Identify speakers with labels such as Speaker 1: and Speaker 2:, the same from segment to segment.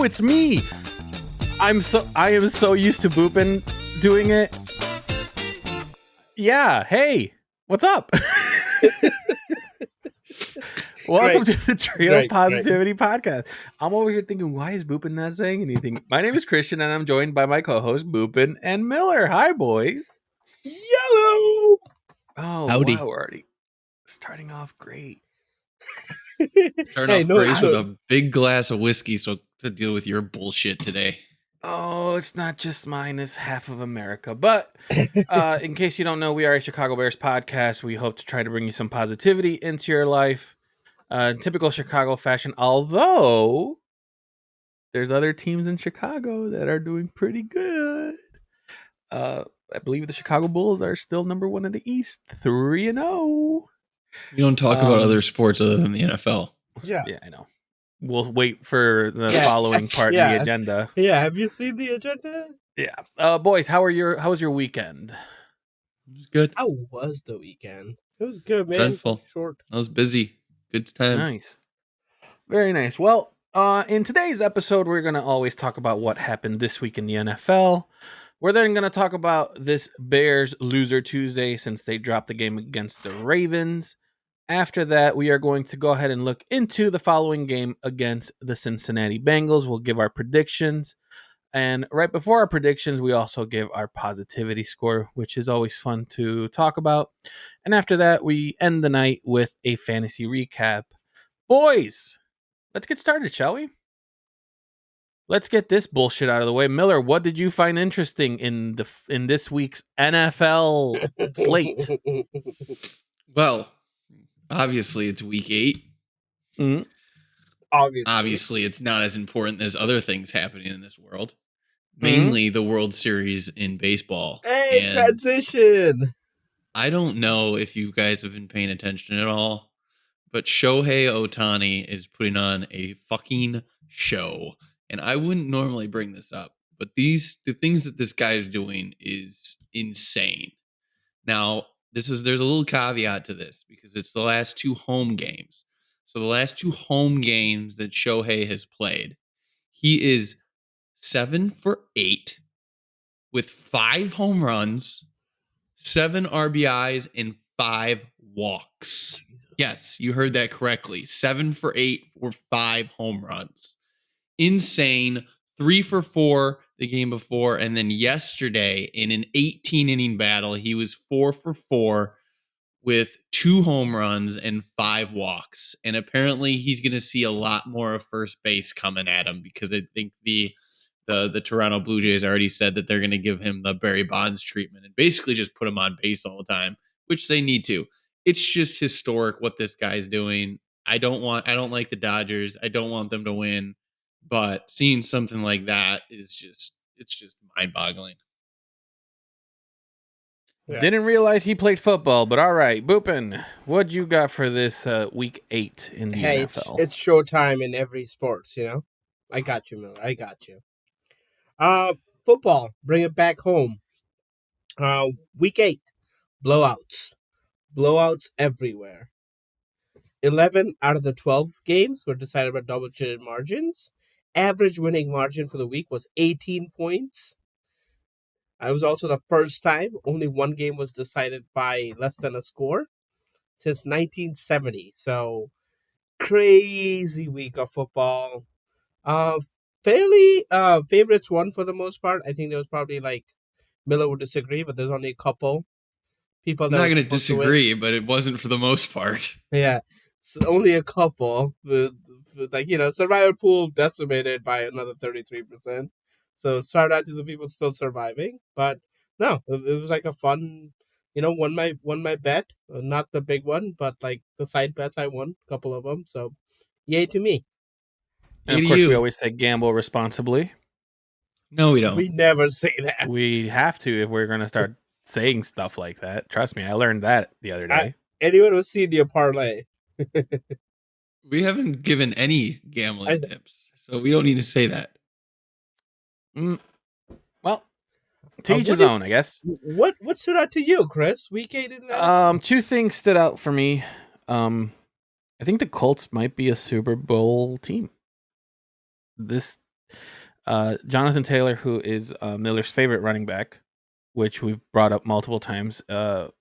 Speaker 1: it's me. I am so used to Boopin doing it. Yeah, hey, what's up? Welcome to the Trail Positivity Podcast. I'm over here thinking, why is Boopin not saying anything? My name is Christian, and I'm joined by my co-host Boopin and Miller. Hi, boys.
Speaker 2: Yellow.
Speaker 1: Oh,
Speaker 3: Howdy.
Speaker 1: wow, we're already starting off great.
Speaker 3: Starting off great with a big glass of whiskey so to deal with your bullshit today.
Speaker 1: Oh, it's not just mine, it's half of America. But in case you don't know, we are a Chicago Bears podcast. We hope to try to bring you some positivity into your life. In typical Chicago fashion, although there's other teams in Chicago that are doing pretty good. I believe the Chicago Bulls are still number one in the East, 3-0.
Speaker 3: We don't talk about other sports other than the NFL.
Speaker 1: Yeah, I know. We'll wait for the following part of the agenda.
Speaker 2: Yeah, have you seen the agenda?
Speaker 1: Yeah. Boys, how was your weekend?
Speaker 3: It was good.
Speaker 2: How was the weekend? It was good, man.
Speaker 3: Eventful.
Speaker 2: Short.
Speaker 3: I was busy. Good times.
Speaker 1: Nice. Very nice. Well, in today's episode, we're going to always talk about what happened this week in the NFL. We're then going to talk about this Bears Loser Tuesday since they dropped the game against the Ravens. After that, we are going to go ahead and look into the following game against the Cincinnati Bengals. We'll give our predictions. And right before our predictions, we also give our positivity score, which is always fun to talk about. And after that, we end the night with a fantasy recap. Boys, let's get started, shall we? Let's get this bullshit out of the way. Miller, what did you find interesting in this week's NFL slate?
Speaker 3: Well, obviously it's week 8.
Speaker 1: Mm-hmm.
Speaker 3: Obviously it's not as important as other things happening in this world. Mainly the World Series in baseball.
Speaker 2: Hey,
Speaker 3: and
Speaker 2: transition!
Speaker 3: I don't know if you guys have been paying attention at all, but Shohei Otani is putting on a fucking show. And I wouldn't normally bring this up, but the things that this guy is doing is insane. Now, there's a little caveat to this because it's the last 2 home games. So the last 2 home games that Shohei has played, he is 7 for 8 with 5 home runs, 7 RBIs, and 5 walks. Jesus. Yes, you heard that correctly. 7 for 8 or 5 home runs. Insane. 3 for 4 the game before, and then yesterday in an 18-inning battle, he was 4 for 4 with 2 home runs and 5 walks. And apparently he's going to see a lot more of first base coming at him because I think the Toronto Blue Jays already said that they're going to give him the Barry Bonds treatment and basically just put him on base all the time, which they need to. It's just historic what this guy's doing. I don't like the Dodgers. I don't want them to win. But seeing something like that is just mind-boggling.
Speaker 1: Yeah. Didn't realize he played football, but all right. Boopin, what you got for this week 8 in the NFL?
Speaker 2: It's showtime in every sports, you know? I got you, Miller. I got you. Football, bring it back home. Week 8, blowouts. Blowouts everywhere. 11 out of the 12 games were decided by double-digit margins. Average winning margin for the week was 18 points. It was also the first time only one game was decided by less than a score since 1970. So, crazy week of football. Favorites won for the most part. I think there was probably Miller would disagree, but there's only a couple people that
Speaker 3: I'm not going to disagree, but it wasn't for the most part.
Speaker 2: Yeah. So only a couple, survivor pool decimated by another 33%. So shout out to the people still surviving. But no, it was like a fun, won my bet, not the big one, but like the side bets I won, a couple of them. So yay to me.
Speaker 1: And of course, we always say gamble responsibly.
Speaker 3: No, we don't.
Speaker 2: We never say that.
Speaker 1: We have to if we're going to start saying stuff like that. Trust me, I learned that the other day.
Speaker 2: Anyone who's seen the parlay.
Speaker 3: We haven't given any gambling tips, so we don't need to say that.
Speaker 1: Well, to each his own, I guess.
Speaker 2: What stood out to you, Chris? Week 8 in that?
Speaker 1: 2 things stood out for me. I think the Colts might be a Super Bowl team. This Jonathan Taylor, who is Miller's favorite running back, which we've brought up multiple times.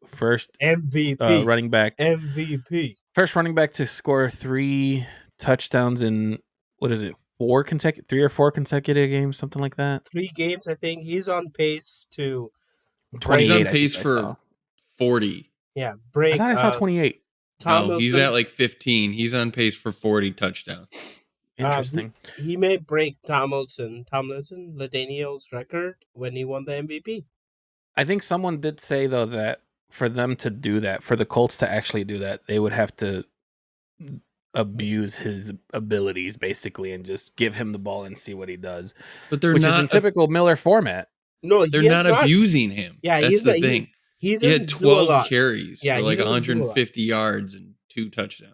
Speaker 1: First
Speaker 2: MVP.
Speaker 1: running back,
Speaker 2: MVP.
Speaker 1: first running back to score 3 touchdowns in what is it, 3 or 4 consecutive games, something like that.
Speaker 2: 3 games, I think. He's on pace to
Speaker 3: He's
Speaker 2: break.
Speaker 1: 28,
Speaker 3: on
Speaker 1: I think
Speaker 3: pace
Speaker 1: I
Speaker 3: for
Speaker 1: saw.
Speaker 3: 40.
Speaker 2: Yeah,
Speaker 1: I
Speaker 2: break.
Speaker 1: thought I saw 28.
Speaker 2: Tom
Speaker 3: No, he's
Speaker 2: Wilson.
Speaker 3: at like 15. He's on pace for 40 touchdowns.
Speaker 1: Interesting.
Speaker 2: He may break Tomlinson Ladaniel's record when he won the MVP.
Speaker 1: I think someone did say though that for them to do that, for the Colts to actually do that, they would have to abuse his abilities basically and just give him the ball and see what he does.
Speaker 3: But they're
Speaker 1: Which is in
Speaker 3: not
Speaker 1: typical Miller format.
Speaker 2: No,
Speaker 3: they're
Speaker 2: he has
Speaker 3: not abusing him.
Speaker 2: Yeah,
Speaker 3: That's
Speaker 2: he's
Speaker 3: the
Speaker 2: not,
Speaker 3: thing.
Speaker 2: He
Speaker 3: He had
Speaker 2: doesn't do a
Speaker 3: 12
Speaker 2: lot.
Speaker 3: carries
Speaker 2: Yeah,
Speaker 3: for
Speaker 2: he
Speaker 3: like
Speaker 2: doesn't do a lot.
Speaker 3: 150 yards and 2 touchdowns.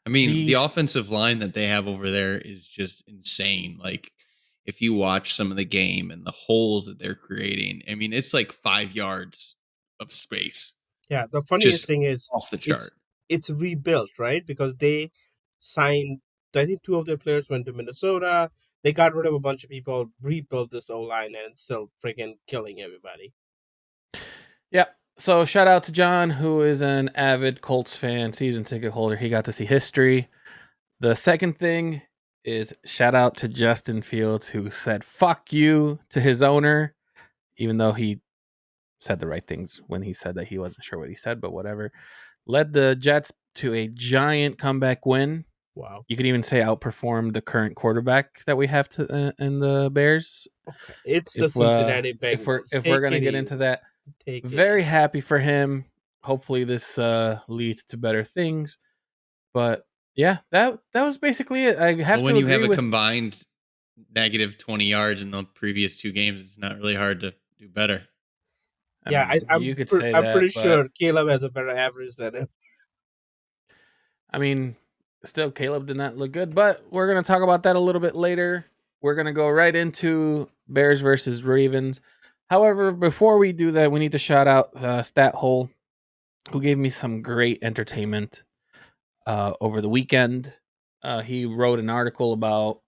Speaker 3: I mean, the
Speaker 1: These-
Speaker 3: offensive line that they have over there is just insane. Like, if you watch some of the game and the holes that they're creating, I mean, it's like 5 yards of space.
Speaker 2: Yeah, the funniest
Speaker 3: Just
Speaker 2: thing is
Speaker 3: off the chart.
Speaker 2: it's rebuilt, right? Because they signed, I think 2 of their players went to Minnesota. They got rid of a bunch of people, rebuilt this O-line, and still freaking killing everybody.
Speaker 1: Yeah. So shout out to John, who is an avid Colts fan, season ticket holder. He got to see history. The second thing is shout out to Justin Fields, who said "fuck you" to his owner, even though he said the right things when he said that he wasn't sure what he said, but whatever. Led the Jets to a giant comeback win.
Speaker 2: Wow.
Speaker 1: You could even say outperformed the current quarterback that we have in the Bears.
Speaker 2: Okay. It's the Cincinnati Bengals.
Speaker 1: If we're gonna get into that, very happy for him. Hopefully this leads to better things. But yeah, that was basically it. I have
Speaker 3: when
Speaker 1: to
Speaker 3: you
Speaker 1: agree
Speaker 3: have a
Speaker 1: with
Speaker 3: combined negative 20 yards in the previous 2 games, it's not really hard to do better.
Speaker 1: you could say that.
Speaker 2: I'm pretty sure Caleb has a better average than him.
Speaker 1: I mean, still, Caleb did not look good, but we're going to talk about that a little bit later. We're going to go right into Bears versus Ravens. However, before we do that, we need to shout out Stat Hole, who gave me some great entertainment over the weekend. He wrote an article about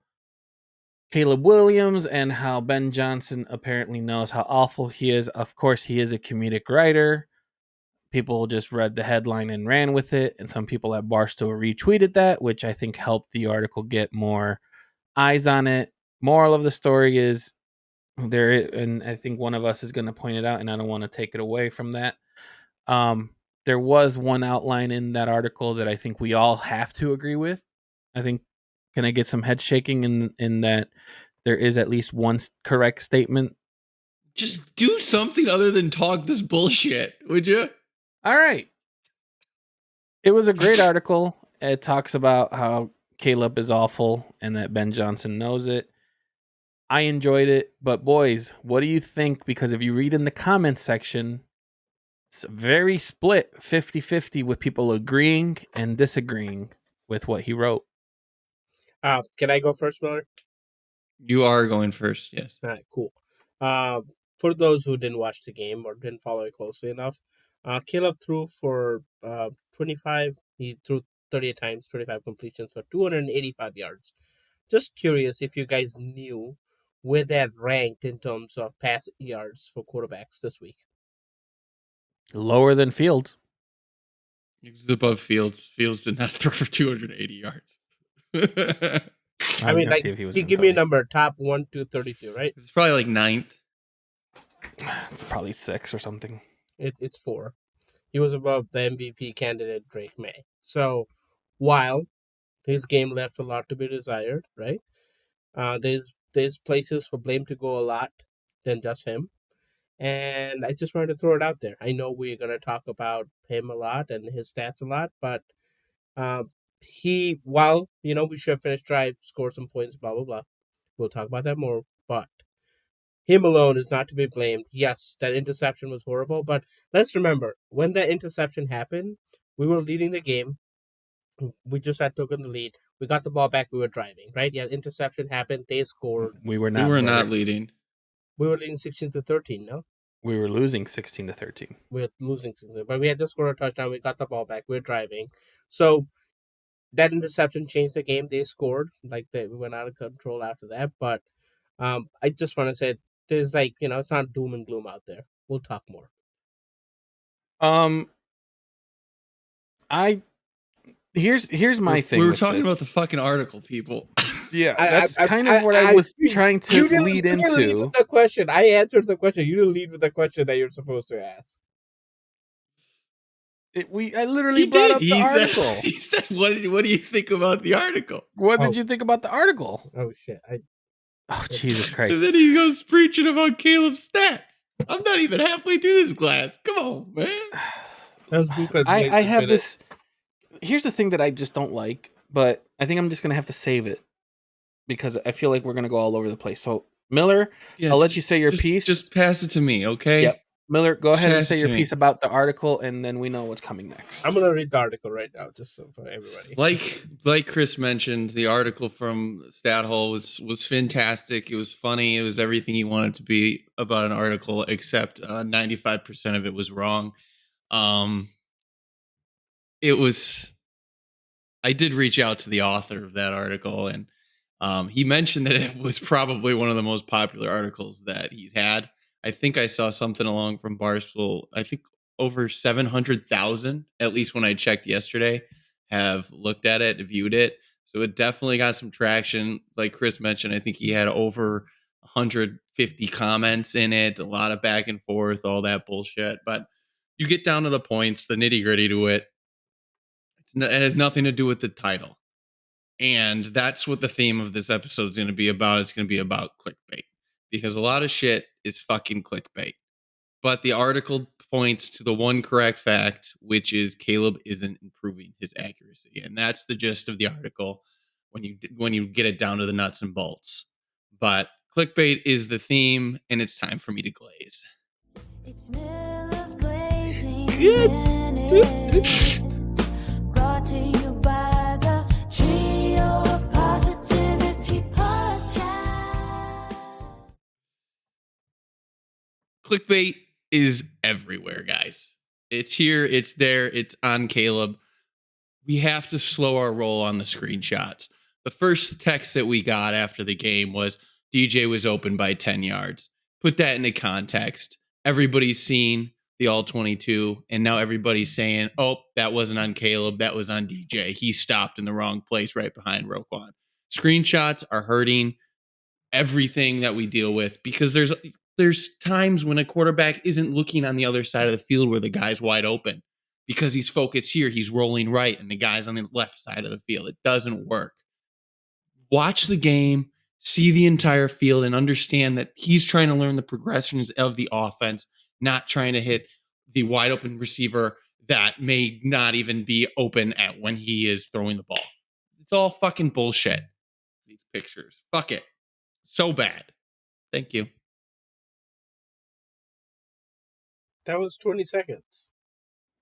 Speaker 1: Caleb Williams and how Ben Johnson apparently knows how awful he is. Of course, he is a comedic writer. People just read the headline and ran with it, and some people at Barstool retweeted that, which I think helped the article get more eyes on it. Moral of the story is there, and I think one of us is going to point it out, and I don't want to take it away from that. There was one outline in that article that I think we all have to agree with. I think, can I get some head shaking in that there is at least one correct statement?
Speaker 3: Just do something other than talk this bullshit, would you?
Speaker 1: All right. It was a great article. It talks about how Caleb is awful and that Ben Johnson knows it. I enjoyed it, but boys, what do you think? Because if you read in the comments section, it's very split 50-50 with people agreeing and disagreeing with what he wrote.
Speaker 2: Can I go first, Miller?
Speaker 3: You are going first, yes.
Speaker 2: All right, cool. For those who didn't watch the game or didn't follow it closely enough, Caleb threw for 25. He threw 38 times, 25 completions for 285 yards. Just curious if you guys knew where that ranked in terms of pass yards for quarterbacks this week.
Speaker 1: Lower than Fields.
Speaker 3: He was above Fields. Fields did not throw for 280 yards.
Speaker 2: I mean, like, give me a number, top 1 to 32, right?
Speaker 3: It's probably like 9th.
Speaker 1: It's probably 6 or something.
Speaker 2: It's 4. He was above the MVP candidate Drake May. So, while his game left a lot to be desired, right? There's places for blame to go a lot than just him. And I just wanted to throw it out there. I know we're going to talk about him a lot and his stats a lot, but we should have finished drive, score some points, blah, blah, blah. We'll talk about that more, but him alone is not to be blamed. Yes, that interception was horrible, but let's remember, when that interception happened, we were leading the game. We just had taken the lead. We got the ball back. We were driving, right? Yeah, interception happened. They scored.
Speaker 1: We were not
Speaker 3: leading.
Speaker 2: We were leading 16-13, no?
Speaker 1: We were losing 16-13.
Speaker 2: We were losing, but we had just scored a touchdown. We got the ball back. We were driving. So that interception changed the game. They scored, we went out of control after that. But I just want to say there's it's not doom and gloom out there. We'll talk more.
Speaker 1: I here's my thing.
Speaker 3: We were
Speaker 1: with
Speaker 3: talking
Speaker 1: this.
Speaker 3: about the fucking article, people.
Speaker 1: Yeah, that's kind of what I was trying to lead
Speaker 2: You didn't lead
Speaker 1: into.
Speaker 2: with the question. I answered the question. You didn't lead with the question that you're supposed to ask.
Speaker 1: I literally brought up the article.
Speaker 3: He said, "What do you think about the article?"
Speaker 1: What did you think about the article?
Speaker 2: Oh shit!
Speaker 1: Oh, Jesus Christ!
Speaker 3: And then he goes preaching about Caleb's stats. I'm not even halfway through this glass. Come on, man.
Speaker 1: I have this. Here's the thing that I just don't like, but I think I'm just gonna have to save it because I feel like we're gonna go all over the place. So Miller, I'll let you say your piece.
Speaker 3: Just pass it to me, okay?
Speaker 1: Yep. Miller, go ahead and say your piece about the article, and then we know what's coming next.
Speaker 2: I'm gonna read the article right now, just for everybody.
Speaker 3: Like Chris mentioned, the article from Stathole was fantastic. It was funny. It was everything he wanted to be about an article, except 95% of it was wrong. It was. I did reach out to the author of that article, and he mentioned that it was probably one of the most popular articles that he's had. I think I saw something along from Barstool. I think over 700,000, at least when I checked yesterday, have looked at it, viewed it. So it definitely got some traction. Like Chris mentioned, I think he had over 150 comments in it, a lot of back and forth, all that bullshit. But you get down to the points, the nitty gritty to it. It has nothing to do with the title. And that's what the theme of this episode is going to be about. It's going to be about clickbait because a lot of shit is fucking clickbait. But the article points to the one correct fact, which is Caleb isn't improving his accuracy. And that's the gist of the article when you get it down to the nuts and bolts. But clickbait is the theme, and it's time for me to glaze.
Speaker 4: It's Miller's glazing minute, brought to you by the Trio of Positivity podcast.
Speaker 3: Clickbait is everywhere, guys. It's here, it's there, it's on Caleb. We have to slow our roll on the screenshots. The first text that we got after the game was DJ was open by 10 yards. Put that into context. Everybody's seen the all 22, and now everybody's saying, oh, that wasn't on Caleb, that was on DJ. He stopped in the wrong place right behind Roquan. Screenshots are hurting everything that we deal with because there's times when a quarterback isn't looking on the other side of the field where the guy's wide open because he's focused here. He's rolling right and the guy's on the left side of the field. It doesn't work. Watch the game, see the entire field, and understand that he's trying to learn the progressions of the offense, not trying to hit the wide open receiver that may not even be open at when he is throwing the ball. It's all fucking bullshit. These pictures. Fuck it. So bad. Thank you.
Speaker 2: That was 20 seconds.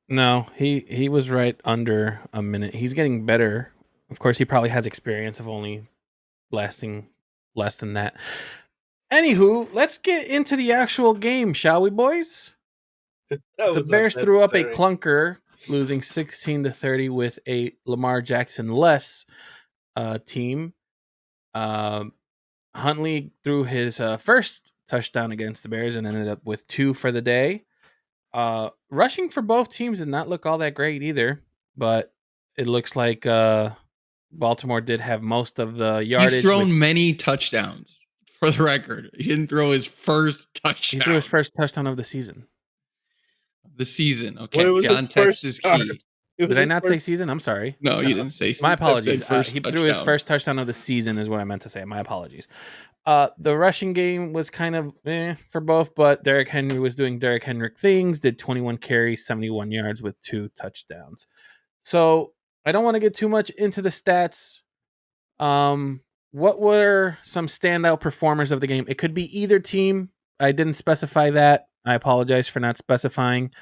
Speaker 1: No, he was right under a minute. He's getting better. Of course, he probably has experience of only lasting less than that. Anywho, let's get into the actual game, shall we, boys? The Bears threw up a clunker, losing 16-30 with a Lamar Jackson-less team. Huntley threw his first touchdown against the Bears and ended up with 2 for the day. Rushing for both teams did not look all that great either, but it looks like Baltimore did have most of the yardage.
Speaker 3: He's thrown many touchdowns, for the record. He didn't throw his first touchdown.
Speaker 1: He threw his first touchdown of the season.
Speaker 3: Okay, context is key.
Speaker 1: Did I not say season? I'm sorry.
Speaker 3: No, you didn't say season.
Speaker 1: My apologies. He threw his first touchdown of the season is what I meant to say. My apologies. The rushing game was kind of for both, but Derrick Henry was doing Derrick Henry things, did 21 carries, 71 yards with 2 touchdowns. So I don't want to get too much into the stats. What were some standout performers of the game? It could be either team. I didn't specify that. I apologize for not specifying.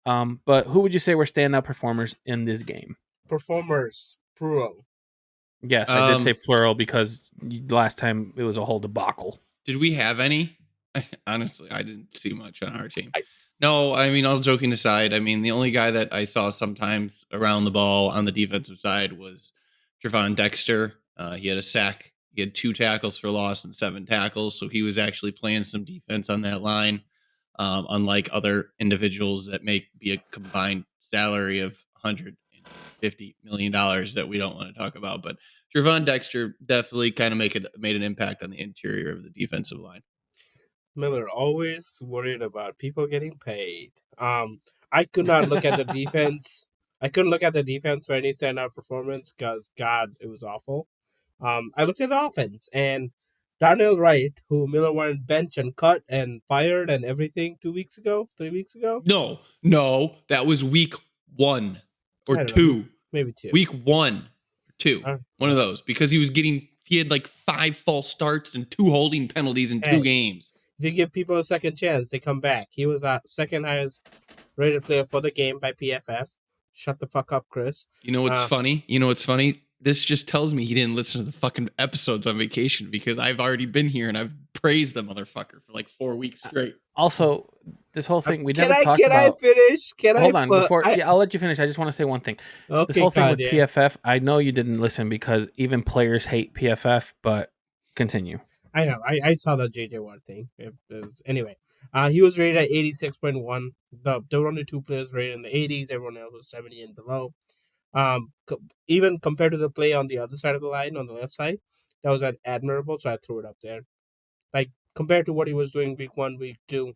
Speaker 1: But who would you say were standout performers in this game?
Speaker 2: Performers, plural.
Speaker 1: Yes, I did say plural because last time it was a whole debacle.
Speaker 3: Did we have any? Honestly, I didn't see much on our team. No, I mean, all joking aside, I mean, the only guy that I saw sometimes around the ball on the defensive side was Trevon Dexter. He had a sack. He had 2 tackles for loss and 7 tackles. So he was actually playing some defense on that line, unlike other individuals that make be a combined salary of $150 million that we don't want to talk about. But Trevon Dexter definitely kind of made an impact on the interior of the defensive line.
Speaker 2: Miller always worried about people getting paid. I could not look at the defense. I couldn't look at the defense for any standout performance because God, it was awful. I looked at the offense and Darnell Wright, who Miller wanted bench and cut and fired and everything 2 weeks ago, 3 weeks ago.
Speaker 3: No, that was week 1 or
Speaker 2: I don't know,
Speaker 3: 2.
Speaker 2: maybe 2.
Speaker 3: Week 1 or 2.
Speaker 2: Uh,
Speaker 3: One of those because he had like 5 false starts and 2 holding penalties in 2
Speaker 2: Hey.
Speaker 3: games.
Speaker 2: If you give people a second chance, they come back. He was the second highest rated player for the game by PFF. Shut the fuck up, Chris.
Speaker 3: You know what's funny? You know what's funny? This just tells me he didn't listen to the fucking episodes on vacation because I've already been here and I've praised the motherfucker for like 4 weeks straight.
Speaker 1: Also, this whole thing we
Speaker 2: Can
Speaker 1: never talked
Speaker 2: Can
Speaker 1: about.
Speaker 2: I finish?
Speaker 1: Hold on, I'll let you finish. I just want to say one thing.
Speaker 2: Okay,
Speaker 1: This whole thing with
Speaker 2: Kanye.
Speaker 1: PFF, I know you didn't listen because even players hate PFF, but continue.
Speaker 2: I know. I saw the JJ Watt thing. Anyway, he was rated at 86.1. There were only 2 players rated in the 80s. Everyone else was 70 and below. Even compared to the play on the other side of the line, on the left side, that was admirable. So I threw it up there. Like compared to what he was doing week 1, week 2,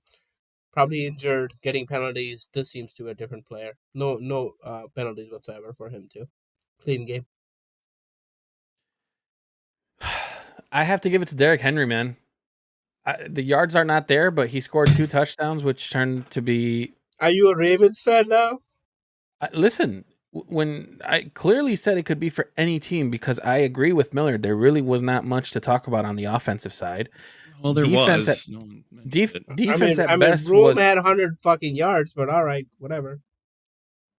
Speaker 2: probably injured, getting penalties. This seems to be a different player. No penalties whatsoever for him too. Clean game.
Speaker 1: I have to give it to Derrick Henry, man. The yards are not there, but he scored 2 touchdowns, which turned to be.
Speaker 2: Are you a Ravens fan now?
Speaker 1: Listen, when I clearly said it could be for any team because I agree with Miller. There really was not much to talk about on the offensive side.
Speaker 3: Well, there
Speaker 1: Defense
Speaker 3: was.
Speaker 1: Defense at best
Speaker 2: Broom
Speaker 1: was.
Speaker 2: had 100 fucking yards, but all right, whatever.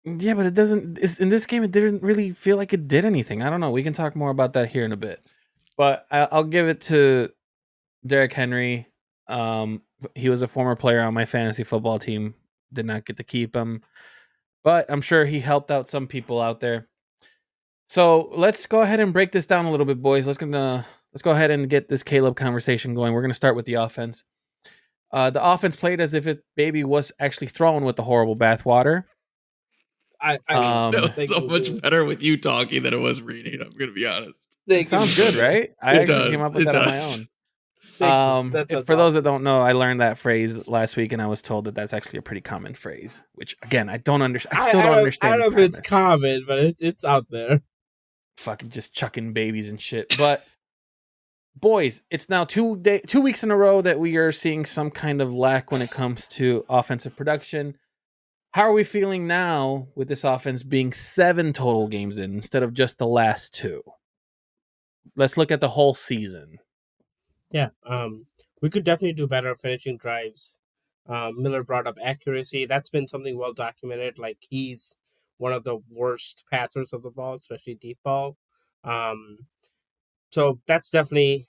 Speaker 1: Yeah, but it doesn't. In this game, it didn't really feel like it did anything. I don't know. We can talk more about that here in a bit. But I'll give it to Derrick Henry. He was a former player on my fantasy football team. Did not get to keep him, but I'm sure he helped out some people out there. So let's go ahead and break this down a little bit, boys. Let's go ahead and get this Caleb conversation going. We're gonna start with the offense. The offense played as if it baby was actually thrown with the horrible bathwater.
Speaker 3: That was so much better with you talking than it was reading. I'm gonna be honest.
Speaker 1: Sounds good, right? I actually came up with that on my own. For those that don't know, I learned that phrase last week, and I was told that that's actually a pretty common phrase. Which, again, I don't understand. I still don't understand.
Speaker 2: I don't know if it's common, but it's out there.
Speaker 1: Fucking just chucking babies and shit. But boys, it's now 2 weeks in a row that we are seeing some kind of lack when it comes to offensive production. How are we feeling now with this offense being 7 total games in instead of just the last 2? Let's look at the whole season.
Speaker 2: Yeah, we could definitely do better finishing drives. Miller brought up accuracy. That's been something well documented. Like he's one of the worst passers of the ball, especially deep ball. So that's definitely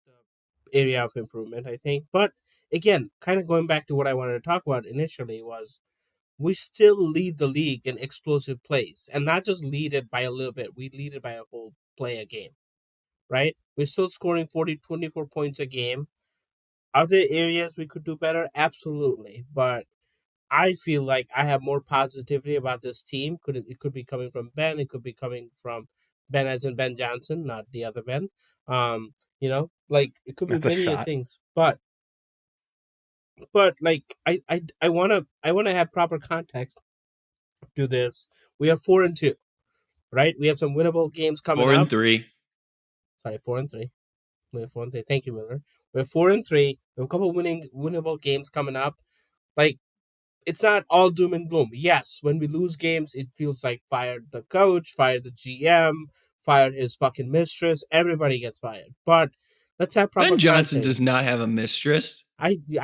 Speaker 2: the area of improvement, I think. But again, kind of going back to what I wanted to talk about initially was we still lead the league in explosive plays. And not just lead it by a little bit. We lead it by a whole play a game. Right? We're still scoring 24 points a game. Are there areas we could do better? Absolutely. But I feel like I have more positivity about this team. It could be coming from Ben. It could be coming from Ben as in Ben Johnson, not the other Ben. Like it could be many things. But like I wanna have proper context to this. We are 4-2, right? We have some winnable games coming up.
Speaker 3: 4-3.
Speaker 2: Sorry, 4-3. We have 4-3. Thank you, Miller. We have 4-3. We have a couple winnable games coming up. Like it's not all doom and gloom. Yes, when we lose games, it feels like fired the coach, fired the GM, fired his fucking mistress. Everybody gets fired. But let's have proper.
Speaker 3: Ben Johnson does not have a mistress.
Speaker 2: I
Speaker 3: do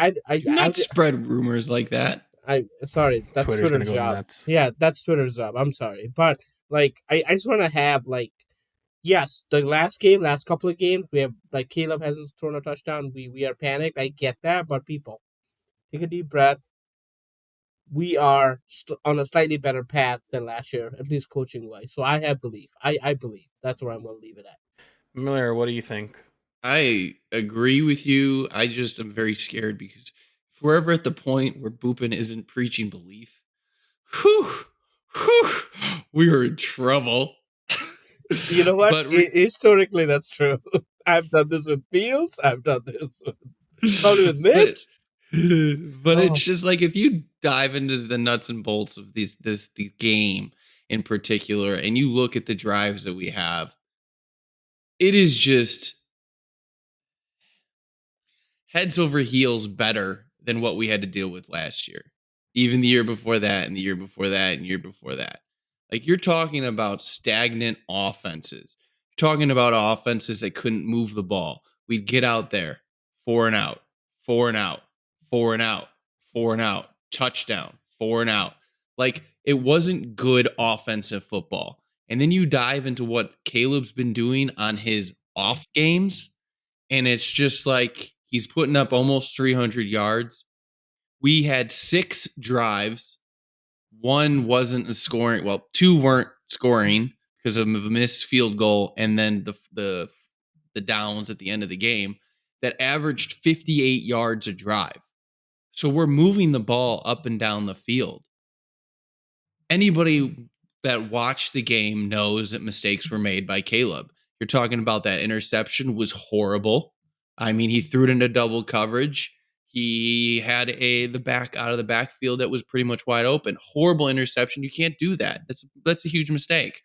Speaker 3: not spread rumors like that.
Speaker 2: Sorry, that's Twitter's job. Yeah, that's Twitter's job. I'm sorry, but like I just want to have like. Yes, the last couple of games, we have like Caleb hasn't thrown a touchdown. We are panicked. I get that, but people, Take a deep breath. We are on a slightly better path than last year, at least coaching wise. So I have belief. I believe. That's where I'm going to leave it at.
Speaker 1: Miller, what do you think?
Speaker 3: I agree with you. I just am very scared because if we're ever at the point where Boopin isn't preaching belief, whew, whew, we are in trouble.
Speaker 2: You know what?
Speaker 3: But
Speaker 2: Historically, that's true. I've done this with Fields. I've done this probably with Mitch.
Speaker 3: But it's just like if you dive into the nuts and bolts of the game in particular, and you look at the drives that we have, it is just heads over heels better than what we had to deal with last year. Even the year before that, and the year before that, and year before that. Like you're talking about stagnant offenses. You're talking about offenses that couldn't move the ball. We'd get out there, 4 and out, 4 and out, 4 and out, 4 and out, touchdown, 4 and out. Like it wasn't good offensive football. And then you dive into what Caleb's been doing on his off games, and it's just like he's putting up almost 300 yards. We had 6 drives. One wasn't scoring. Well, 2 weren't scoring because of a missed field goal, and then the downs at the end of the game that averaged 58 yards a drive. So we're moving the ball up and down the field. Anybody that watched the game knows that mistakes were made by Caleb. You're talking about that interception was horrible. I mean, he threw it into double coverage. He had the back out of the backfield that was pretty much wide open. Horrible interception. You can't do that. That's a huge mistake.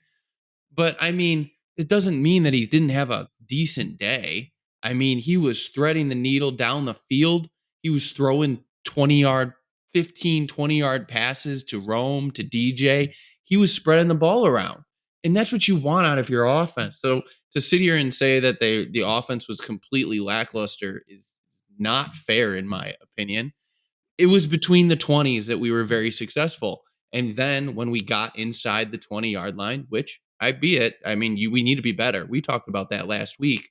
Speaker 3: But I mean, it doesn't mean that he didn't have a decent day. I mean, he was threading the needle down the field. He was throwing 20-yard, 15, 20-yard passes to Rome, to DJ. He was spreading the ball around. And that's what you want out of your offense. So to sit here and say that the offense was completely lackluster is not fair, in my opinion. It was between the 20s that we were very successful. And then when we got inside the 20-yard line, which I be it, I mean, we need to be better. We talked about that last week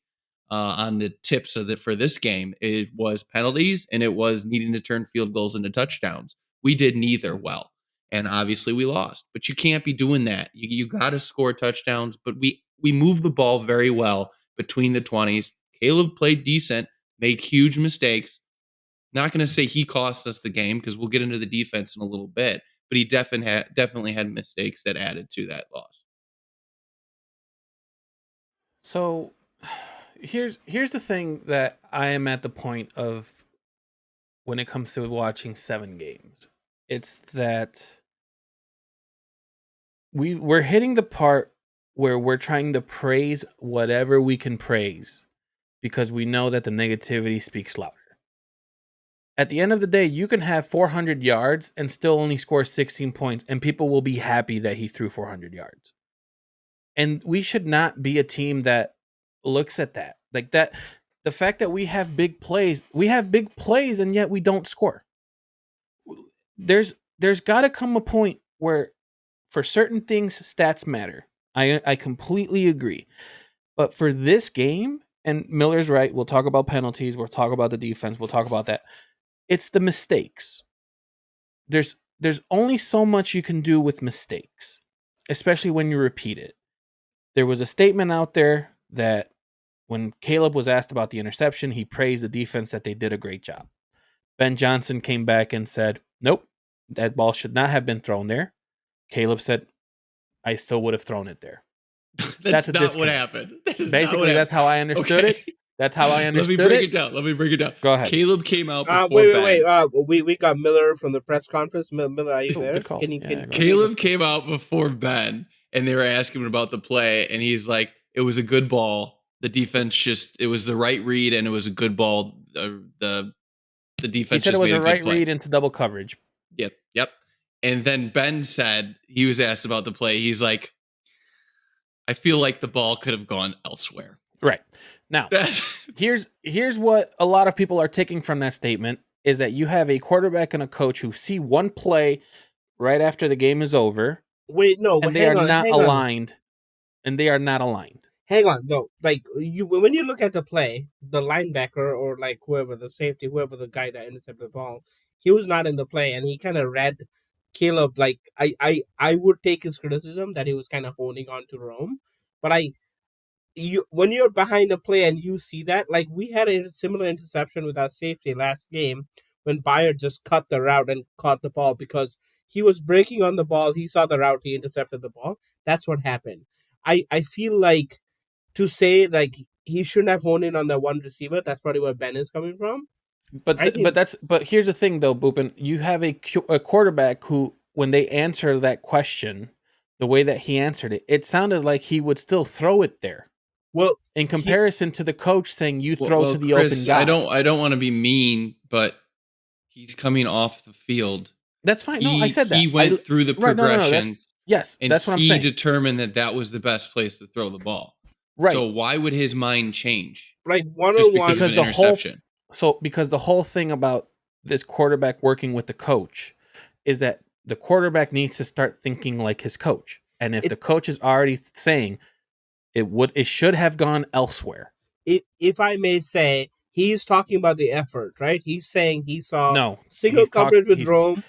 Speaker 3: on the tips for this game. It was penalties and it was needing to turn field goals into touchdowns. We did neither well. And obviously we lost. But you can't be doing that. You got to score touchdowns. But we moved the ball very well between the 20s. Caleb played decent, made huge mistakes. Not going to say he cost us the game because we'll get into the defense in a little bit, but he definitely had mistakes that added to that loss.
Speaker 1: So here's the thing that I am at the point of when it comes to watching 7 games. It's that we're hitting the part where we're trying to praise whatever we can praise because we know that the negativity speaks louder. At the end of the day, you can have 400 yards and still only score 16 points, and people will be happy that he threw 400 yards. And we should not be a team that looks at that. Like that, the fact that we have big plays, and yet we don't score. There's got to come a point where for certain things, stats matter. I completely agree. But for this game, and Miller's right, we'll talk about penalties, we'll talk about the defense, we'll talk about that. It's the mistakes. There's only so much you can do with mistakes, especially when you repeat it. There was a statement out there that when Caleb was asked about the interception, he praised the defense that they did a great job. Ben Johnson came back and said, nope, that ball should not have been thrown there. Caleb said, I still would have thrown it there.
Speaker 3: That's not what happened.
Speaker 1: Basically, that's how I understood it. That's how I understood it.
Speaker 3: Let me break it down.
Speaker 1: Go ahead.
Speaker 3: Caleb came out before
Speaker 2: wait. We got Miller from the press conference. Miller, are you there?
Speaker 3: Caleb came out before Ben, and they were asking him about the play, and he's like, it was a good ball. The defense it was the right read, and it was a good ball. The defense.
Speaker 1: He said
Speaker 3: just
Speaker 1: it was
Speaker 3: made
Speaker 1: a right
Speaker 3: play.
Speaker 1: read into double coverage.
Speaker 3: Yep. And then Ben said, he was asked about the play. He's like, I feel like the ball could have gone elsewhere.
Speaker 1: Right. Now, here's what a lot of people are taking from that statement is that you have a quarterback and a coach who see one play right after the game is over.
Speaker 2: Wait, no,
Speaker 1: and they are not aligned. And they are not aligned.
Speaker 2: hang on, no, like you when you look at the play, the linebacker or like whoever the safety, whoever the guy that intercepted the ball, he was not in the play, and he kind of read Caleb. Like I would take his criticism that he was kind of holding on to Rome, but you when you're behind the play and you see that, like we had a similar interception with our safety last game when Bayer just cut the route and caught the ball because he was breaking on the ball. He saw the route, he intercepted the ball. That's what happened. I feel like to say like he shouldn't have honed in on the one receiver. That's probably where Ben is coming from. I think,
Speaker 1: But here's the thing though, Boopin. You have a quarterback who, when they answer that question, the way that he answered it, it sounded like he would still throw it there.
Speaker 2: well,
Speaker 1: In comparison to the coach saying you
Speaker 3: Well,
Speaker 1: throw to the
Speaker 3: Chris,
Speaker 1: open guy.
Speaker 3: I don't want to be mean, but he's coming off the field.
Speaker 1: That's fine. No, I said that.
Speaker 3: He went through the
Speaker 1: Right, no,
Speaker 3: progressions.
Speaker 1: Yes,
Speaker 3: and
Speaker 1: that's what I'm
Speaker 3: he
Speaker 1: saying.
Speaker 3: determined that was the best place to throw the ball.
Speaker 1: Right.
Speaker 3: So why would his mind change?
Speaker 2: like
Speaker 3: Just
Speaker 2: one-on-one.
Speaker 3: because of an
Speaker 1: the whole
Speaker 3: interception.
Speaker 1: because the whole thing about this quarterback working with the coach is that the quarterback needs to start thinking like his coach. And if the coach is already saying it should have gone elsewhere.
Speaker 2: If I may say, he's talking about the effort, right? He's saying he saw
Speaker 1: No,
Speaker 2: single coverage with Rome.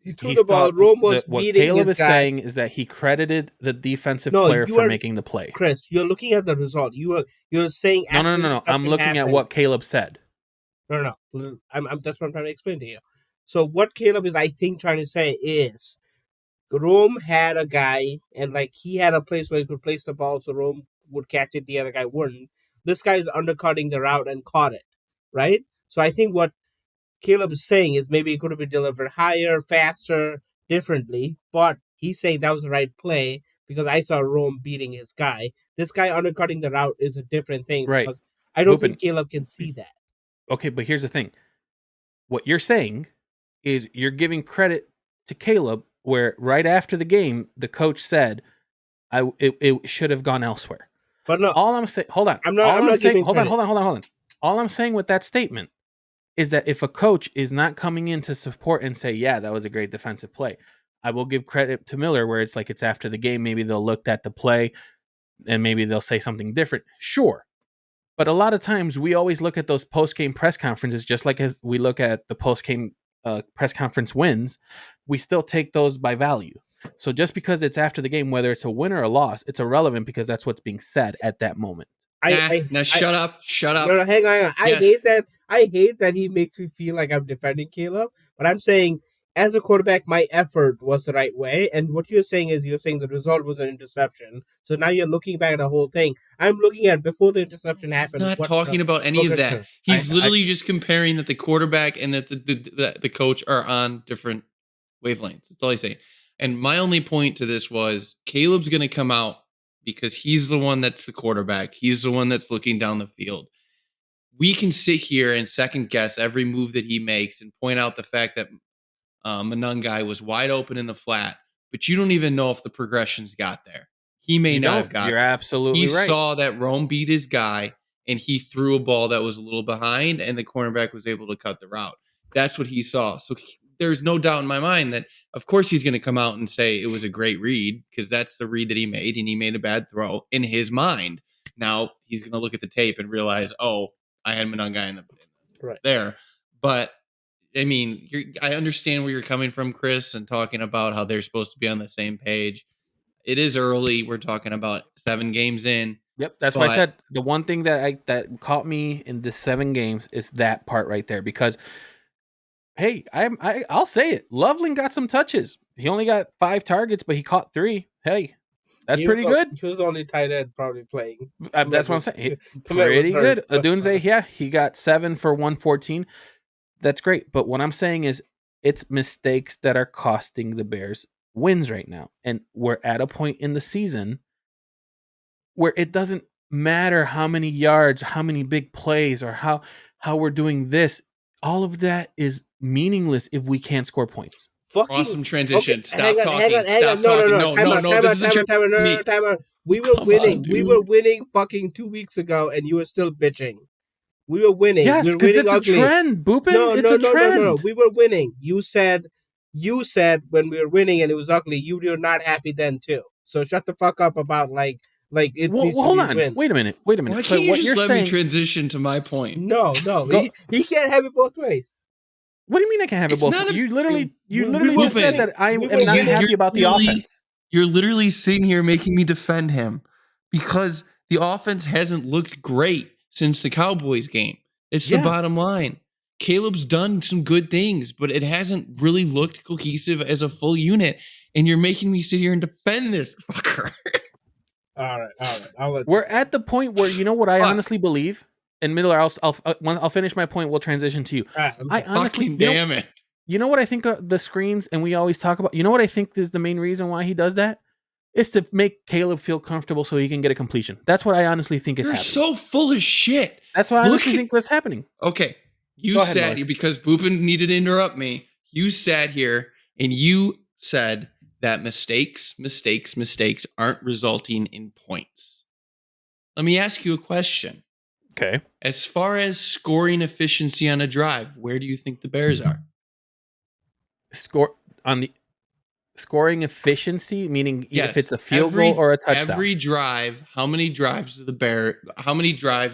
Speaker 2: He threw the ball. Rome was
Speaker 1: what
Speaker 2: beating
Speaker 1: Caleb
Speaker 2: his
Speaker 1: is
Speaker 2: guy.
Speaker 1: saying is that he credited the defensive
Speaker 2: No,
Speaker 1: player
Speaker 2: you
Speaker 1: for
Speaker 2: are-
Speaker 1: making the play.
Speaker 2: Chris, you're looking at the result. You're saying
Speaker 1: No.
Speaker 2: after the
Speaker 1: I'm
Speaker 2: interception
Speaker 1: looking at
Speaker 2: happened-
Speaker 1: what Caleb said.
Speaker 2: No. I'm that's what I'm trying to explain to you. So what Caleb is, I think, trying to say is, Rome had a guy, and like he had a place where he could place the ball, so Rome would catch it, the other guy wouldn't. This guy is undercutting the route and caught it, right? So I think what Caleb is saying is maybe it could have been delivered higher, faster, differently, but he's saying that was the right play because I saw Rome beating his guy. This guy undercutting the route is a different thing,
Speaker 1: Right.
Speaker 2: because I don't
Speaker 1: Lupin.
Speaker 2: think Caleb can see that.
Speaker 1: Okay, but here's the thing. What you're saying is you're giving credit to Caleb, where right after the game, the coach said, it should have gone elsewhere.
Speaker 2: But no,
Speaker 1: All I'm saying, hold on.
Speaker 2: I'm not giving
Speaker 1: hold on.
Speaker 2: credit.
Speaker 1: All I'm saying with that statement is that if a coach is not coming in to support and say, yeah, that was a great defensive play, I will give credit to Miller where it's like it's after the game. Maybe they'll look at the play and maybe they'll say something different. Sure. But a lot of times we always look at those post-game press conferences, just like if we look at the post-game press conference wins, we still take those by value. So just because it's after the game, whether it's a win or a loss, it's irrelevant because that's what's being said at that moment.
Speaker 3: Shut up.
Speaker 2: No, hang on.
Speaker 3: Yes.
Speaker 2: I hate that he makes me feel like I'm defending Caleb, but I'm saying as a quarterback, my effort was the right way. And what you're saying is the result was an interception. So now you're looking back at the whole thing. I'm looking at before the interception happened.
Speaker 3: He's not talking about any of that. He's literally just comparing that the quarterback and that the coach are on different wavelengths. That's all he's saying. And my only point to this was Caleb's going to come out because he's the one that's the quarterback. He's the one that's looking down the field. We can sit here and second guess every move that he makes and point out the fact that Manungai was wide open in the flat, but you don't even know if the progressions got there. He may not have got
Speaker 1: You're
Speaker 3: there.
Speaker 1: absolutely
Speaker 3: He
Speaker 1: right.
Speaker 3: saw that Rome beat his guy and he threw a ball that was a little behind and the cornerback was able to cut the route. That's what he saw. So there's no doubt in my mind that, of course, he's going to come out and say it was a great read because that's the read that he made and he made a bad throw in his mind. Now he's going to look at the tape and realize, oh, I had Manungai in there. But I mean, I understand where you're coming from, Chris, and talking about how they're supposed to be on the same page. It is early. We're talking about 7 games in.
Speaker 1: Yep, that's why I said the one thing that caught me in the 7 games is that part right there. Because, hey, I'll say it. Loveland got some touches. He only got 5 targets, but he caught 3. Hey, that's pretty good.
Speaker 2: He was the only tight end probably playing.
Speaker 1: That's what I'm saying. Pretty good. Adunze, yeah, he got 7 for 114. That's great. But what I'm saying is it's mistakes that are costing the Bears wins right now. And we're at a point in the season where it doesn't matter how many yards, how many big plays, or how we're doing this. All of that is meaningless if we can't score points.
Speaker 3: Awesome transition.
Speaker 2: Okay,
Speaker 3: Stop talking. Stop talking. No. This is
Speaker 2: time out. We were winning. We were winning fucking 2 weeks ago, and you were still bitching. We were winning.
Speaker 1: Yes, because it's
Speaker 2: ugly.
Speaker 1: a trend, Boopin. It's a trend.
Speaker 2: No. We were winning. You said when we were winning and it was ugly, you were not happy then too. So shut the fuck up about like Like it
Speaker 1: Well,
Speaker 2: needs to
Speaker 1: hold
Speaker 2: be
Speaker 1: on.
Speaker 2: win.
Speaker 1: Wait a minute.
Speaker 3: Why
Speaker 1: So
Speaker 3: can't you
Speaker 1: what
Speaker 3: just
Speaker 1: you're
Speaker 3: let me
Speaker 1: saying?
Speaker 3: transition to my point?
Speaker 2: No,
Speaker 1: Go-
Speaker 2: he can't have it both ways.
Speaker 1: What do you mean I can have it
Speaker 3: It's
Speaker 1: both?
Speaker 3: not a-
Speaker 1: You literally
Speaker 2: we
Speaker 1: just said
Speaker 3: Ruben,
Speaker 1: that I
Speaker 2: we
Speaker 1: am
Speaker 2: will
Speaker 1: not
Speaker 2: get-
Speaker 1: happy about the offense.
Speaker 3: You're literally sitting here making me defend him because the offense hasn't looked great since the Cowboys game. It's the
Speaker 1: Yeah.
Speaker 3: bottom line. Caleb's done some good things, but it hasn't really looked cohesive as a full unit. And you're making me sit here and defend this fucker.
Speaker 2: All right. I'll let
Speaker 1: We're at the point where you know what I
Speaker 3: Fuck.
Speaker 1: honestly believe. And Miller, I'll finish my point. We'll transition to you.
Speaker 2: All right,
Speaker 1: I honestly,
Speaker 3: Fucking damn it.
Speaker 1: you know what I think of the screens, and we always talk about. You know what I think is the main reason why he does that is to make Caleb feel comfortable so he can get a completion. That's what I honestly think is
Speaker 3: You're
Speaker 1: happening.
Speaker 3: so full of shit.
Speaker 1: That's what I
Speaker 3: Look
Speaker 1: honestly
Speaker 3: at-
Speaker 1: think was happening.
Speaker 3: Okay. You
Speaker 1: Go ahead,
Speaker 3: sat
Speaker 1: Miller.
Speaker 3: here because Boopin needed to interrupt me. You sat here and you said that mistakes aren't resulting in points. Let me ask you a question.
Speaker 1: Okay.
Speaker 3: As far as scoring efficiency on a drive, where do you think the Bears are?
Speaker 1: Score on the scoring efficiency, meaning if it's a field
Speaker 3: every-
Speaker 1: goal or a touchdown.
Speaker 3: Every drive, how many drives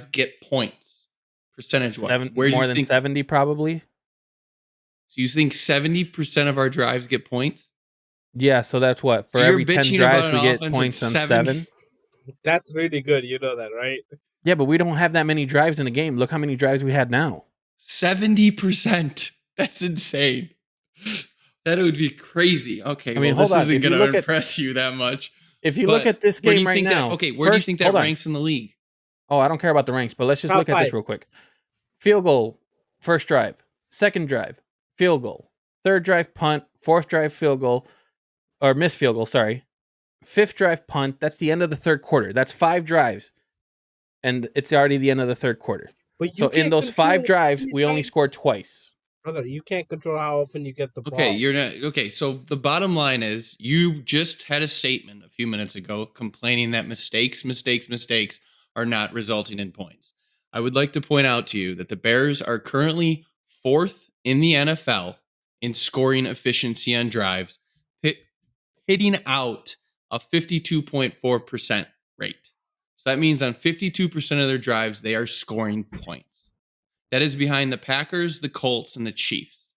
Speaker 3: get points percentage-wise? Where do
Speaker 1: more
Speaker 3: you
Speaker 1: than
Speaker 3: think
Speaker 1: 70, probably.
Speaker 3: So you think 70% of our drives get points?
Speaker 1: Yeah, so that's what for
Speaker 3: So you're
Speaker 1: every 10
Speaker 3: bitching
Speaker 1: drives
Speaker 3: about
Speaker 1: we
Speaker 3: an
Speaker 1: get
Speaker 3: offense
Speaker 1: points on
Speaker 3: that's
Speaker 1: 7.
Speaker 2: That's really good. You know that, right?
Speaker 1: Yeah, but we don't have that many drives in a game. Look how many drives we had now.
Speaker 3: 70%. That's insane. That would be crazy. Okay,
Speaker 1: I mean,
Speaker 3: well, this
Speaker 1: hold on.
Speaker 3: isn't
Speaker 1: If you
Speaker 3: going to
Speaker 1: look at-
Speaker 3: impress you that much.
Speaker 1: If you
Speaker 3: But
Speaker 1: look at this
Speaker 3: where do
Speaker 1: game
Speaker 3: you
Speaker 1: right
Speaker 3: think
Speaker 1: now,
Speaker 3: that? Okay, where do you
Speaker 1: first-
Speaker 3: think that
Speaker 1: hold on.
Speaker 3: ranks in the league?
Speaker 1: Oh, I don't care about the ranks, but let's just
Speaker 2: Top
Speaker 1: look at this
Speaker 2: 5.
Speaker 1: real quick. Field goal, first drive, second drive, field goal, third drive punt, fourth drive field goal, or missed field goal, sorry. Fifth drive punt, that's the end of the third quarter. That's 5 drives. And it's already the end of the third quarter.
Speaker 2: But
Speaker 1: So in
Speaker 2: can't
Speaker 1: those 5
Speaker 2: control
Speaker 1: drives,
Speaker 2: how many
Speaker 1: we only
Speaker 2: times-
Speaker 1: scored twice.
Speaker 2: Brother, you can't control how often you get the ball.
Speaker 3: Okay, you're not okay. So the bottom line is you just had a statement a few minutes ago complaining that mistakes are not resulting in points. I would like to point out to you that the Bears are currently 4th in the NFL in scoring efficiency on drives, hitting out a 52.4% rate. So that means on 52% of their drives, they are scoring points. That is behind the Packers, the Colts, and the Chiefs.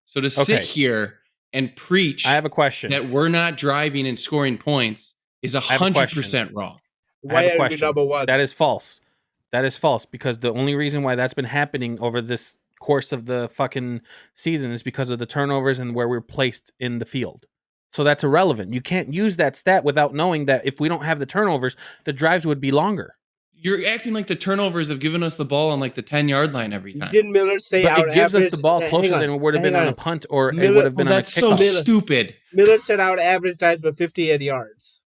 Speaker 3: So to sit
Speaker 1: Okay.
Speaker 3: here and preach
Speaker 1: I have a question.
Speaker 3: that we're not driving and scoring points is
Speaker 1: have a
Speaker 3: 100% wrong.
Speaker 1: I have
Speaker 2: Why
Speaker 1: a
Speaker 2: are we
Speaker 1: question.
Speaker 2: number one?
Speaker 1: That is false. That is false because the only reason why that's been happening over this course of the fucking season is because of the turnovers and where we're placed in the field. So that's irrelevant. You can't use that stat without knowing that if we don't have the turnovers, the drives would be longer.
Speaker 3: You're acting like the turnovers have given us the ball on like the 10-yard line every time.
Speaker 2: Didn't Miller say
Speaker 1: But
Speaker 2: our
Speaker 1: it gives us
Speaker 2: average-
Speaker 1: the ball
Speaker 2: hang
Speaker 1: closer
Speaker 2: on,
Speaker 1: than it would have been
Speaker 2: hang
Speaker 1: on a
Speaker 2: on.
Speaker 1: punt or it
Speaker 2: Miller-
Speaker 1: would have been
Speaker 3: Well,
Speaker 1: on a
Speaker 3: that's so
Speaker 1: kickoff.
Speaker 3: stupid.
Speaker 2: Miller said our average drives were 58 yards.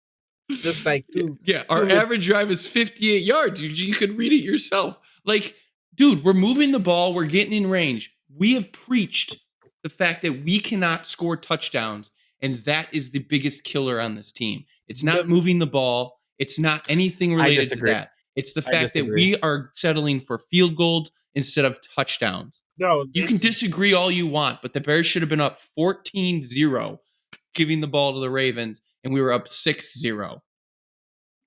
Speaker 2: Just like two.
Speaker 3: Yeah, our
Speaker 2: two-
Speaker 3: average drive is 58 yards. You could read it yourself. Like, dude, we're moving the ball. We're getting in range. We have preached the fact that we cannot score touchdowns, and that is the biggest killer on this team. It's not moving the ball. It's not anything related to
Speaker 1: disagree.
Speaker 3: that. It's the
Speaker 1: I
Speaker 3: fact that
Speaker 1: disagree.
Speaker 3: we are settling for field goals instead of touchdowns.
Speaker 2: No,
Speaker 3: You can disagree all you want, but the Bears should have been up 14-0, giving the ball to the Ravens, and we were up 6-0.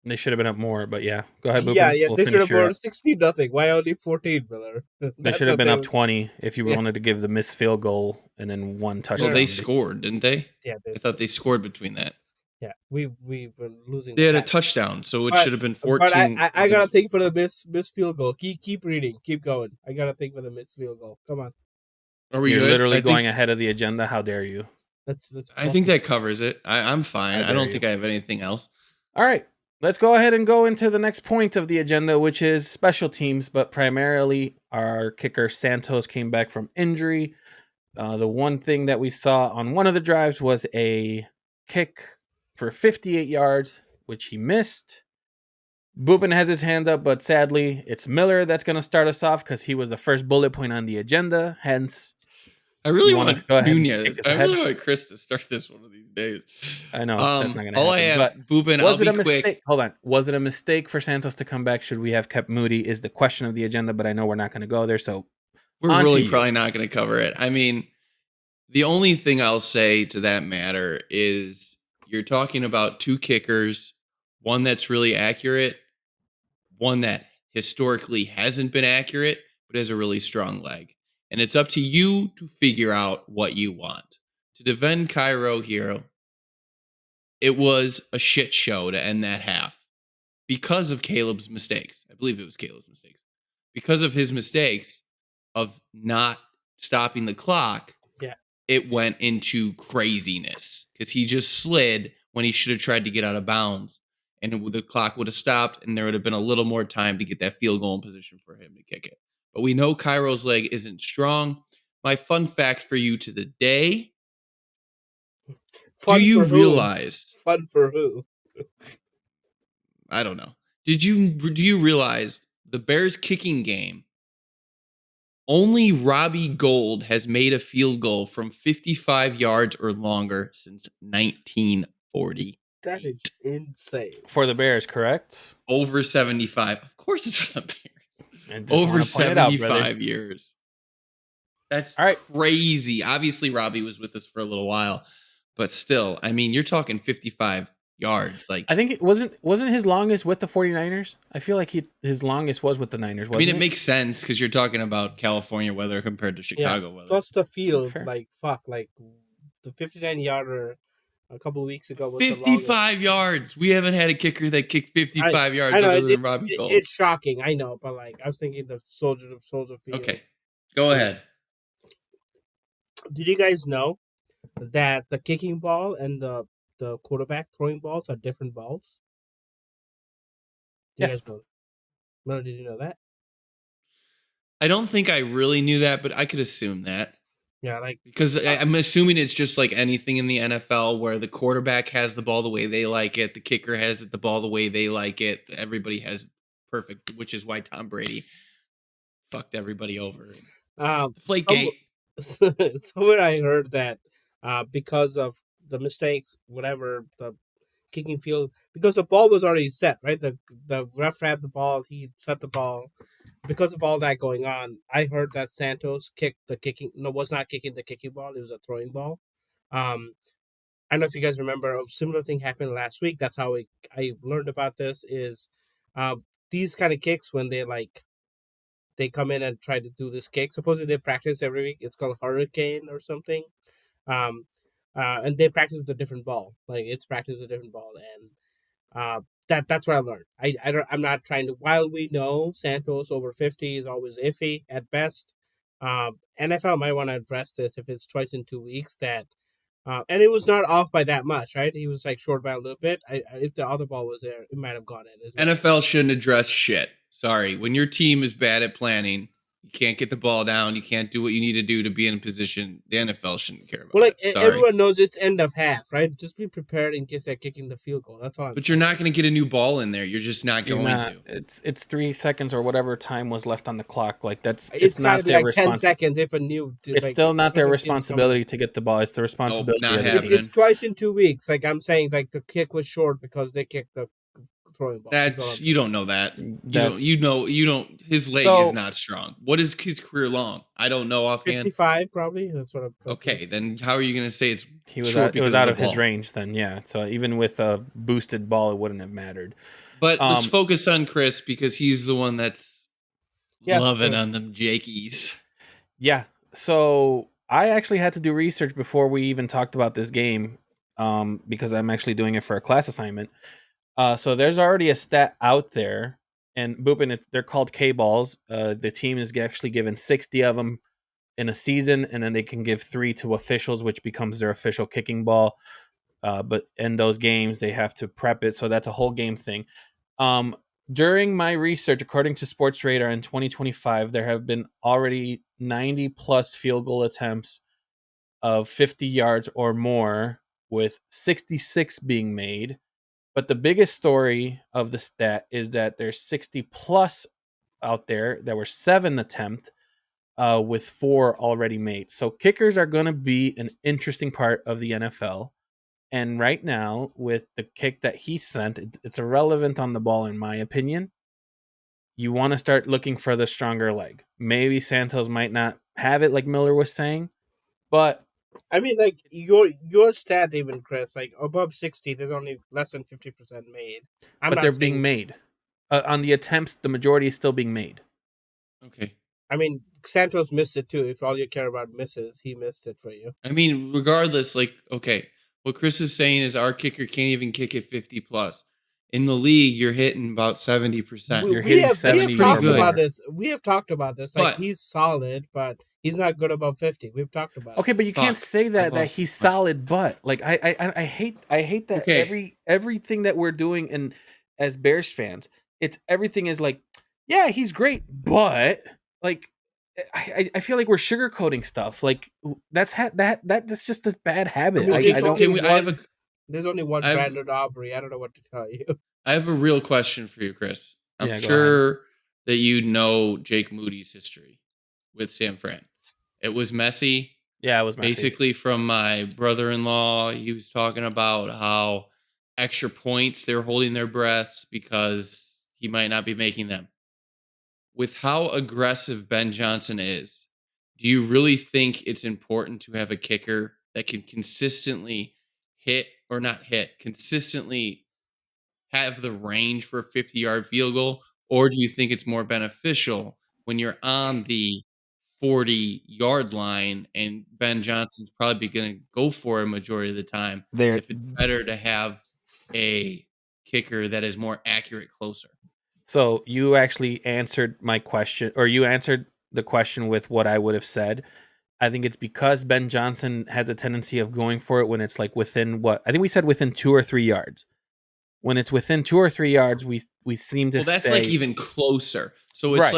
Speaker 1: They should have been up more, but yeah. Go ahead, Boopin.
Speaker 2: Yeah,
Speaker 1: We'll
Speaker 2: they should
Speaker 1: finish
Speaker 2: have
Speaker 1: your
Speaker 2: won 16-0. Why only 14, Miller?
Speaker 1: They should have been up 20 if you wanted to give the missed field goal and then one touchdown.
Speaker 3: Well, they scored, didn't they?
Speaker 2: Yeah,
Speaker 3: I thought they scored between that.
Speaker 2: yeah. We've been losing.
Speaker 3: They had a
Speaker 2: the match.
Speaker 3: touchdown, so it
Speaker 2: But-
Speaker 3: should have been
Speaker 2: But
Speaker 3: 14.
Speaker 2: I got to think for the missed field goal. Keep reading. Keep going. I got to think for the missed field goal. Come on.
Speaker 3: Are we
Speaker 1: You're
Speaker 3: good?
Speaker 1: literally
Speaker 3: I
Speaker 1: going
Speaker 3: think,
Speaker 1: ahead of the agenda. How dare you?
Speaker 2: That's.
Speaker 3: I think that covers it. I'm fine.
Speaker 1: How
Speaker 3: I don't
Speaker 1: dare
Speaker 3: think
Speaker 1: you.
Speaker 3: I have anything else.
Speaker 1: All right. Let's go ahead and go into the next point of the agenda, which is special teams, but primarily our kicker Santos came back from injury. The one thing that we saw on one of the drives was a kick for 58 yards, which he missed. Boopin has his hand up, but sadly, it's Miller that's going to start us off because he was the first bullet point on the agenda. Hence,
Speaker 3: I really
Speaker 1: You wanna
Speaker 3: want
Speaker 1: go ahead and
Speaker 3: Nunez.
Speaker 1: take us
Speaker 3: I
Speaker 1: ahead?
Speaker 3: really want Chris to start this one of these days.
Speaker 1: I know that's not going to
Speaker 3: All
Speaker 1: happen.
Speaker 3: I have,
Speaker 1: but
Speaker 3: Boopin, I'll
Speaker 1: was it
Speaker 3: be
Speaker 1: a mistake?
Speaker 3: quick.
Speaker 1: Hold on. Was it a mistake for Santos to come back? Should we have kept Moody? Is the question of the agenda, but I know we're not going to go there. So
Speaker 3: We're
Speaker 1: on to
Speaker 3: really
Speaker 1: you.
Speaker 3: probably not going to cover it. I mean, the only thing I'll say to that matter is you're talking about two kickers one that's really accurate, one that historically hasn't been accurate, but has a really strong leg. And it's up to you to figure out what you want. To defend Cairo here, it was a shit show to end that half because of Caleb's mistakes. I believe it was Caleb's mistakes. Because of his mistakes of not stopping the clock,
Speaker 2: Yeah.
Speaker 3: it went into craziness because he just slid when he should have tried to get out of bounds. And the clock would have stopped, and there would have been a little more time to get that field goal in position for him to kick it. But we know Cairo's leg isn't strong. My fun fact for you to the day:
Speaker 2: Fun
Speaker 3: do you
Speaker 2: for who?
Speaker 3: realize?
Speaker 2: Fun for who?
Speaker 3: I don't know. Do you realize the Bears kicking game? Only Robbie Gould has made a field goal from 55 yards or longer since 1940.
Speaker 2: That is insane.
Speaker 1: For the Bears, correct?
Speaker 3: Over 75. Of course it's for the Bears.
Speaker 1: And just
Speaker 3: Over
Speaker 1: wanna point it out, brother.
Speaker 3: 75 years. That's
Speaker 1: All right.
Speaker 3: crazy. Obviously, Robbie was with us for a little while, but still, I mean, you're talking 55 yards. Like,
Speaker 1: I think it wasn't his longest with the 49ers. I feel like his longest was with the Niners.
Speaker 3: I mean,
Speaker 1: Wasn't
Speaker 3: it makes sense because you're talking about California weather compared to Chicago weather.
Speaker 2: Plus the field,
Speaker 1: Fair.
Speaker 2: like the 59-yarder a couple of weeks ago was the longest.
Speaker 3: 55 yards. We haven't had a kicker that kicked 55 yards
Speaker 2: I know,
Speaker 3: other than Robbie Gould.
Speaker 2: It's shocking, I know, but like I was thinking the Soldier Field.
Speaker 3: Okay, go ahead.
Speaker 2: Did you guys know that the kicking ball and the quarterback throwing balls are different balls?
Speaker 1: Yes.
Speaker 2: No, did you know that?
Speaker 3: I don't think I really knew that, but I could assume that.
Speaker 2: Yeah, like
Speaker 3: Because I'm assuming it's just like anything in the NFL where the quarterback has the ball the way they like it, the kicker has the ball the way they like it, everybody has it perfect, which is why Tom Brady fucked everybody over. Deflategate.
Speaker 2: So when I heard that because of the mistakes, whatever, the kicking field, because the ball was already set, right? The ref had the ball, he set the ball. Because of all that going on, I heard that Santos was not kicking the kicking ball, it was a throwing ball. I don't know if you guys remember, a similar thing happened last week. That's how I learned about this is these kind of kicks when they come in and try to do this kick. Supposedly they practice every week. It's called Hurricane or something. And they practice with a different ball. Like it's practice with a different ball. And that's what I learned. I'm not trying to, while we know Santos over 50 is always iffy at best, NFL might want to address this if it's twice in 2 weeks and it was not off by that much, right? He was like short by a little bit. If the other ball was there, it might have gone in.
Speaker 3: NFL shouldn't address shit. Sorry. When your team is bad at planning, you can't get the ball down, you can't do what you need to do to be in position, the NFL shouldn't care about
Speaker 2: Well, like
Speaker 3: it. Sorry.
Speaker 2: everyone knows it's end of half, right? Just be prepared in case they're kicking the field goal. That's all.
Speaker 3: But you're not going to get a new ball in there. You're just not going to.
Speaker 1: It's 3 seconds or whatever time was left on the clock. Like
Speaker 2: It's
Speaker 1: not their
Speaker 2: like 10
Speaker 1: responsibility.
Speaker 2: seconds if a new.
Speaker 1: It's still not their responsibility to get the ball. It's the responsibility.
Speaker 3: not
Speaker 1: of the
Speaker 3: happening.
Speaker 1: team.
Speaker 2: It's twice in 2 weeks. Like I'm saying, like the kick was short because they kicked the throwing ball.
Speaker 3: That's you don't know that. You don't. His leg is not strong. What is his career long? I don't know offhand.
Speaker 2: 55 probably. That's what I'm.
Speaker 3: Okay, then how are you going to say it's
Speaker 1: he was
Speaker 3: short?
Speaker 1: It was out of his range. Then yeah. So even with a boosted ball, it wouldn't have mattered.
Speaker 3: But let's focus on Chris because he's the one that's loving on them Jakies.
Speaker 1: Yeah. So I actually had to do research before we even talked about this game because I'm actually doing it for a class assignment. So there's already a stat out there, and Boopin, they're called K-balls. The team is actually given 60 of them in a season, and then they can give 3 to officials, which becomes their official kicking ball. But in those games, they have to prep it, so that's a whole game thing. During my research, according to Sports Radar in 2025, there have been already 90-plus field goal attempts of 50 yards or more, with 66 being made. But the biggest story of the stat is that there's 60 plus out there that were 7 attempt with 4 already made. So kickers are going to be an interesting part of the NFL. And right now, with the kick that he sent, it's irrelevant on the ball, in my opinion. You want to start looking for the stronger leg. Maybe Santos might not have it like Miller was saying, but
Speaker 2: I mean, like your stat, even Chris, like above 60, there's only less than 50% made. I'm
Speaker 1: But they're
Speaker 2: not
Speaker 1: being
Speaker 2: saying.
Speaker 1: made. On the attempts, the majority is still being made.
Speaker 3: Okay.
Speaker 2: I mean, Santos missed it too. If all you care about misses, he missed it for you.
Speaker 3: I mean, regardless, like, okay, what Chris is saying is our kicker can't even kick it 50 plus. In the league, you're hitting about 70%.
Speaker 1: You're
Speaker 2: We
Speaker 1: hitting
Speaker 2: have
Speaker 3: That's
Speaker 1: 70
Speaker 3: pretty
Speaker 1: or
Speaker 2: talked
Speaker 3: good.
Speaker 2: about
Speaker 1: more.
Speaker 2: this. We have talked about this. Like
Speaker 3: But
Speaker 2: he's solid, but he's not good above 50. We've talked about
Speaker 1: Okay,
Speaker 2: it.
Speaker 1: but you can't
Speaker 3: fuck,
Speaker 1: say
Speaker 3: I've
Speaker 1: that
Speaker 3: lost
Speaker 1: he's
Speaker 3: my point.
Speaker 1: solid. But like I hate that
Speaker 3: Okay.
Speaker 1: everything that we're doing, and as Bears fans, it's everything is like, yeah, he's great, but like I feel like we're sugarcoating stuff. Like that's just a bad
Speaker 2: I
Speaker 1: habit.
Speaker 2: mean,
Speaker 3: Okay,
Speaker 1: I
Speaker 2: there's
Speaker 1: don't.
Speaker 2: only
Speaker 3: can we
Speaker 2: one. There's only one
Speaker 3: I have
Speaker 2: Brandon Aubrey. I don't know what to tell you.
Speaker 3: I have a real question for you, Chris. I'm
Speaker 1: Yeah, go ahead.
Speaker 3: sure that you know Jake Moody's history with San Fran. It was messy.
Speaker 1: Yeah, it was messy.
Speaker 3: Basically, from my brother-in-law, he was talking about how extra points they're holding their breaths because he might not be making them. With how aggressive Ben Johnson is, do you really think it's important to have a kicker that can consistently hit or not hit, consistently have the range for a 50-yard field goal? Or do you think it's more beneficial when you're on the 40-yard line and Ben Johnson's probably going to go for a majority of the time,
Speaker 1: There.
Speaker 3: if it's better to have a kicker that is more accurate closer?
Speaker 1: So you actually answered my question, or you answered the question with what I would have said. I think it's because Ben Johnson has a tendency of going for it when it's like within what I think we said within 2 or 3 yards. When it's within 2 or 3 yards, we seem to
Speaker 3: Well, that's like
Speaker 1: say
Speaker 3: even closer. So
Speaker 1: right.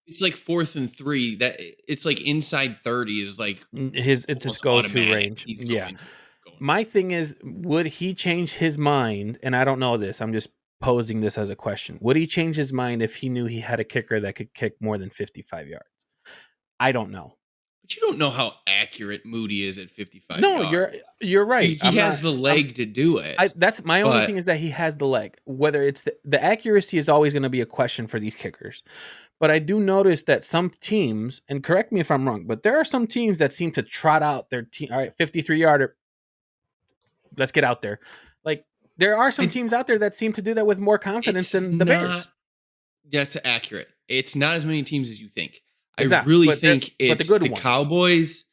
Speaker 3: it's like 4th and 3. That it's like inside 30 is like
Speaker 1: It's his
Speaker 3: almost
Speaker 1: go-to
Speaker 3: automatic.
Speaker 1: range.
Speaker 3: He's
Speaker 1: Yeah.
Speaker 3: going for
Speaker 1: My
Speaker 3: it.
Speaker 1: thing is, would he change his mind? And I don't know this. I'm just posing this as a question. Would he change his mind if he knew he had a kicker that could kick more than 55 yards? I don't know.
Speaker 3: But you don't know how accurate Moody is at 55
Speaker 1: No,
Speaker 3: yards.
Speaker 1: you're right.
Speaker 3: He has the leg to do it.
Speaker 1: That's my only
Speaker 3: but
Speaker 1: thing is that he has the leg. Whether it's the accuracy is always going to be a question for these kickers. But I do notice that some teams, and correct me if I'm wrong, but there are some teams that seem to trot out their team. All right, 53 yarder. Let's get out there. Like there are some
Speaker 3: I-
Speaker 1: teams out there that seem to do that with more confidence
Speaker 3: it's
Speaker 1: than the Bears.
Speaker 3: not that's accurate. It's not as many teams as you think. I
Speaker 1: It's not,
Speaker 3: really
Speaker 1: but
Speaker 3: think
Speaker 1: but the
Speaker 3: it's
Speaker 1: good
Speaker 3: the
Speaker 1: ones.
Speaker 3: Cowboys,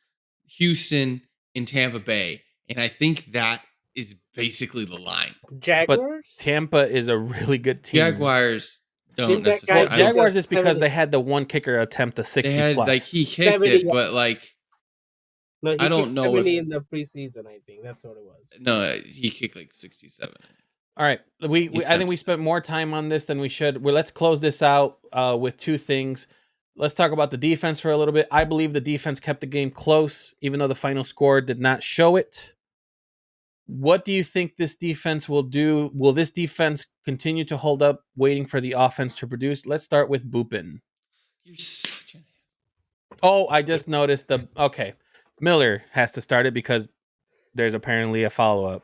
Speaker 3: Houston, and Tampa Bay. And I think that is basically the line.
Speaker 2: Jaguars.
Speaker 1: Tampa is a really good team.
Speaker 3: Jaguars don't
Speaker 2: Didn't that
Speaker 3: necessarily.
Speaker 2: guy
Speaker 3: I
Speaker 2: kick
Speaker 3: don't-
Speaker 1: Jaguars
Speaker 2: a
Speaker 1: is because
Speaker 2: 70
Speaker 1: they had the one kicker attempt the 60
Speaker 3: they had
Speaker 1: plus.
Speaker 3: like he kicked
Speaker 2: 70
Speaker 3: it, but like
Speaker 2: No, he
Speaker 3: I don't
Speaker 2: kicked
Speaker 3: know
Speaker 2: 70
Speaker 3: if
Speaker 2: in the preseason. I think that's what it was.
Speaker 3: no, he kicked like 67.
Speaker 1: All right, I think we spent more time on this than we should. Well, let's close this out with two things. Let's talk about the defense for a little bit. I believe the defense kept the game close, even though the final score did not show it. What do you think this defense will do? Will this defense continue to hold up, waiting for the offense to produce? Let's start with Boopin.
Speaker 3: You're such an
Speaker 1: Oh, I just noticed okay. Miller has to start it because there's apparently a follow-up.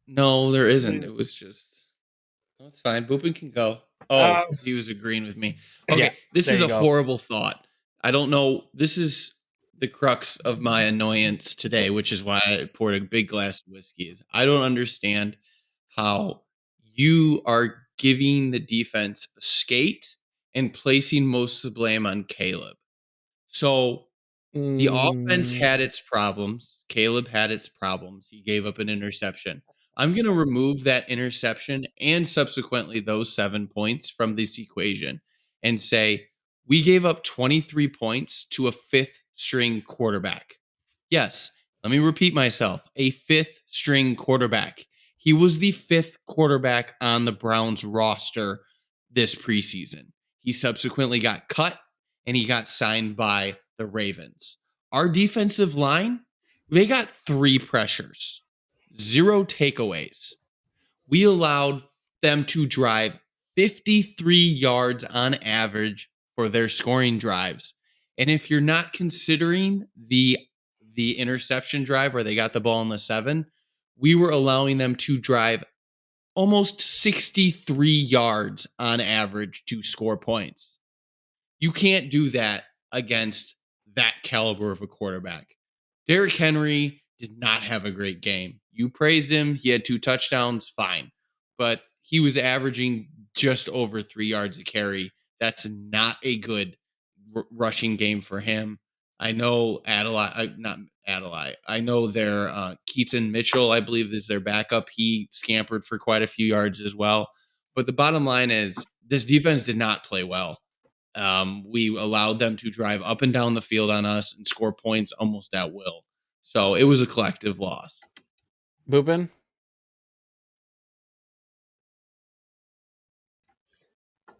Speaker 3: No, there isn't. It was just no, it's fine. Boopin can go. Oh, he was agreeing with me. Okay,
Speaker 1: Yeah,
Speaker 3: this
Speaker 1: there
Speaker 3: is
Speaker 1: you
Speaker 3: a
Speaker 1: go.
Speaker 3: horrible thought. I don't know. This is the crux of my annoyance today, which is why I poured a big glass of whiskey. Is I don't understand how you are giving the defense a skate and placing most of the blame on Caleb. So the offense had its problems. Caleb had its problems. He gave up an interception. I'm going to remove that interception and subsequently those 7 points from this equation and say we gave up 23 points to a fifth string quarterback. Yes, let me repeat myself. A fifth string quarterback. He was the fifth quarterback on the Browns roster this preseason. He subsequently got cut and he got signed by the Ravens. Our defensive line, they got 3 pressures, 0 takeaways. We allowed them to drive 53 yards on average for their scoring drives. And if you're not considering the interception drive where they got the ball in the 7, we were allowing them to drive almost 63 yards on average to score points. You can't do that against that caliber of a quarterback. Derrick Henry did not have a great game. You praised him. He had 2 touchdowns, fine. But he was averaging just over 3 yards a carry. That's not a good rushing game for him. I know not Adelaide. I know their Keaton Mitchell, I believe, is their backup. He scampered for quite a few yards as well. But the bottom line is this defense did not play well. We allowed them to drive up and down the field on us and score points almost at will. So it was a collective loss.
Speaker 1: Boopin?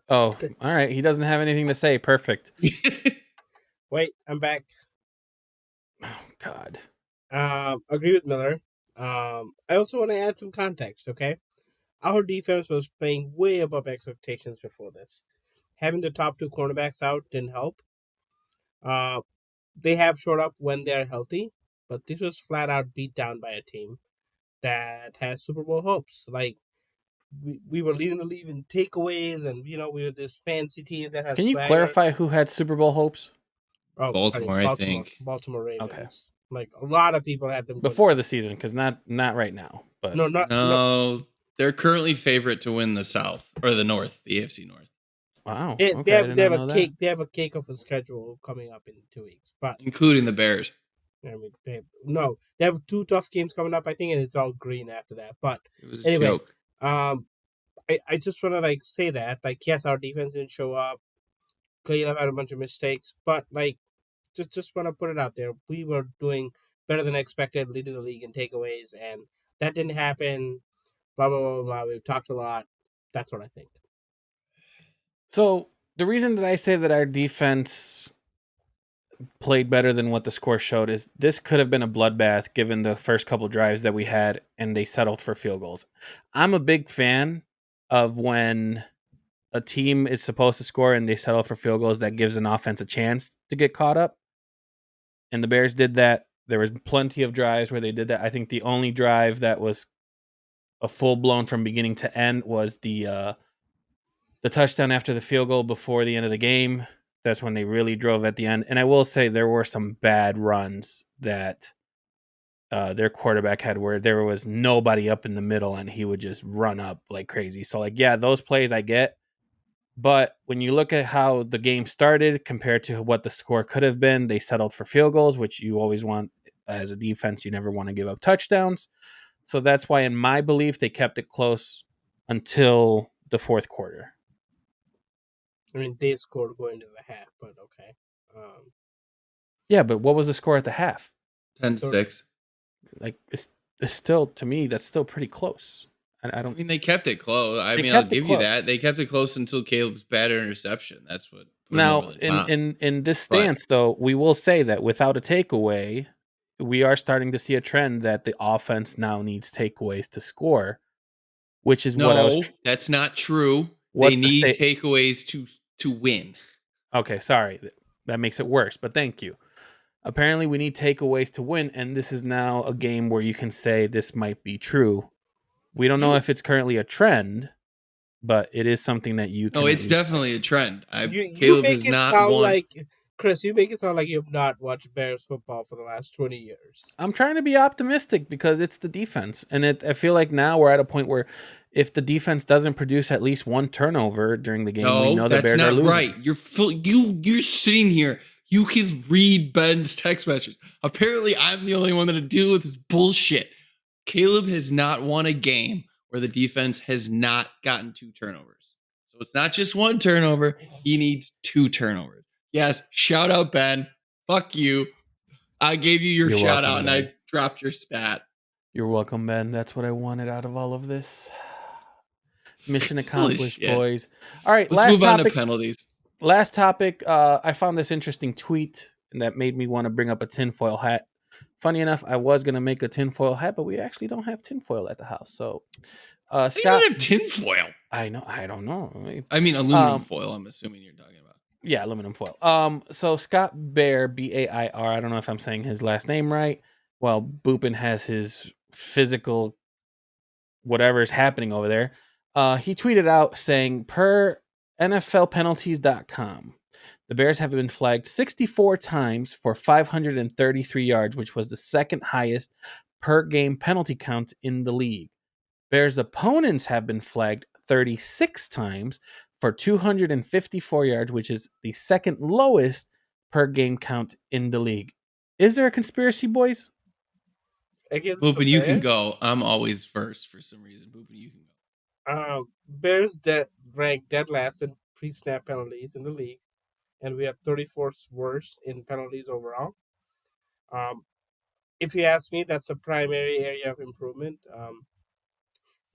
Speaker 1: Oh, all right. He doesn't have anything to say. Perfect.
Speaker 2: Wait, I'm back.
Speaker 1: Oh, God.
Speaker 2: Agree with Miller. I also want to add some context, okay? Our defense was playing way above expectations before this. Having the top 2 cornerbacks out didn't help. They have showed up when they're healthy, but this was flat out beat down by a team that has Super Bowl hopes. Like, we were leading the league in takeaways, and we were this fancy team that had.
Speaker 1: Can you
Speaker 2: swagger.
Speaker 1: clarify who had Super Bowl hopes?
Speaker 2: Oh,
Speaker 3: Baltimore, I think.
Speaker 2: Baltimore Ravens.
Speaker 1: Okay.
Speaker 2: Like a lot of people had them
Speaker 1: before the season, because not right now. But
Speaker 3: no, they're currently favorite to win the South or the North, the AFC North.
Speaker 1: Wow.
Speaker 2: They
Speaker 1: Okay,
Speaker 2: have a cake. They have a cake of a schedule coming up in 2 weeks, but
Speaker 3: including the Bears.
Speaker 2: I mean, they have 2 tough games coming up, I think, and it's all green after that. But
Speaker 3: it was a joke.
Speaker 2: I just want to say that yes, our defense didn't show up. Cleveland had a bunch of mistakes, but just want to put it out there. We were doing better than expected, leading the league in takeaways, and that didn't happen. Blah blah blah blah. We've talked a lot. That's what I think.
Speaker 1: So the reason that I say that our defense played better than what the score showed is this could have been a bloodbath given the first couple drives that we had, and they settled for field goals. I'm a big fan of when a team is supposed to score and they settle for field goals. That gives an offense a chance to get caught up. And the Bears did that. There was plenty of drives where they did that. I think the only drive that was a full-blown from beginning to end was the touchdown after the field goal before the end of the game. That's when they really drove at the end. And I will say there were some bad runs that their quarterback had where there was nobody up in the middle and he would just run up like crazy. So, yeah, those plays I get. But when you look at how the game started compared to what the score could have been, they settled for field goals, which you always want as a defense. You never want to give up touchdowns. So that's why, in my belief, they kept it close until the fourth quarter.
Speaker 2: I mean, they scored going to the half, but okay.
Speaker 1: Yeah, but what was the score at the half?
Speaker 3: 10-6.
Speaker 1: Like, it's still, to me, that's still pretty close. I
Speaker 3: mean, they kept it close. I'll give you that. They kept it close until Caleb's bad interception. That's what.
Speaker 1: Now, in this stance, though, we will say that without a takeaway, we are starting to see a trend that the offense now needs takeaways to score, which is what I was.
Speaker 3: That's not true. They need takeaways to win.
Speaker 1: Okay, sorry. That makes it worse, but thank you. Apparently, we need takeaways to win, and this is now a game where you can say this might be true. We don't know if it's currently a trend, but it is something that you can.
Speaker 3: No, it's definitely a trend.
Speaker 2: Caleb has not won. Chris, you make it sound like you have not watched Bears football for the last 20 years.
Speaker 1: I'm trying to be optimistic because it's the defense. And I feel like now we're at a point where if the defense doesn't produce at least one turnover during the game, we know the Bears are losing.
Speaker 3: Right. You're sitting here. You can read Ben's text messages. Apparently, I'm the only one that deal with this bullshit. Caleb has not won a game where the defense has not gotten 2 turnovers. So it's not just 1 turnover. He needs 2 turnovers. Yes, shout out, Ben. Fuck you. I gave you your shout out, and I dropped your stat.
Speaker 1: You're welcome, Ben. That's what I wanted out of all of this. Mission accomplished, boys. All right,
Speaker 3: let's move on to penalties.
Speaker 1: Last topic. I found this interesting tweet, and that made me want to bring up a tinfoil hat. Funny enough, I was going to make a tinfoil hat, but we actually don't have tinfoil at the house. So, Scott,
Speaker 3: you don't have tinfoil.
Speaker 1: I know. I don't know.
Speaker 3: I mean, aluminum foil. I'm assuming you're talking about.
Speaker 1: Yeah, aluminum foil. So Scott Bair, Bair. I don't know if I'm saying his last name right. Well, Boopin has his physical whatever is happening over there. He tweeted out saying, per NFLpenalties.com, The Bears have been flagged 64 times for 533 yards, which was the second highest per game penalty count in the league. Bears opponents have been flagged 36 times for 254 yards, which is the second lowest per game count in the league. Is there a conspiracy, boys?
Speaker 2: Against
Speaker 3: Boopin,
Speaker 2: the
Speaker 3: you can
Speaker 2: Bears,
Speaker 3: go. I'm always first for some reason. Boopin, you can go.
Speaker 2: Bears ranked dead last in pre-snap penalties in the league, and we have 34th worst in penalties overall. If you ask me, that's a primary area of improvement.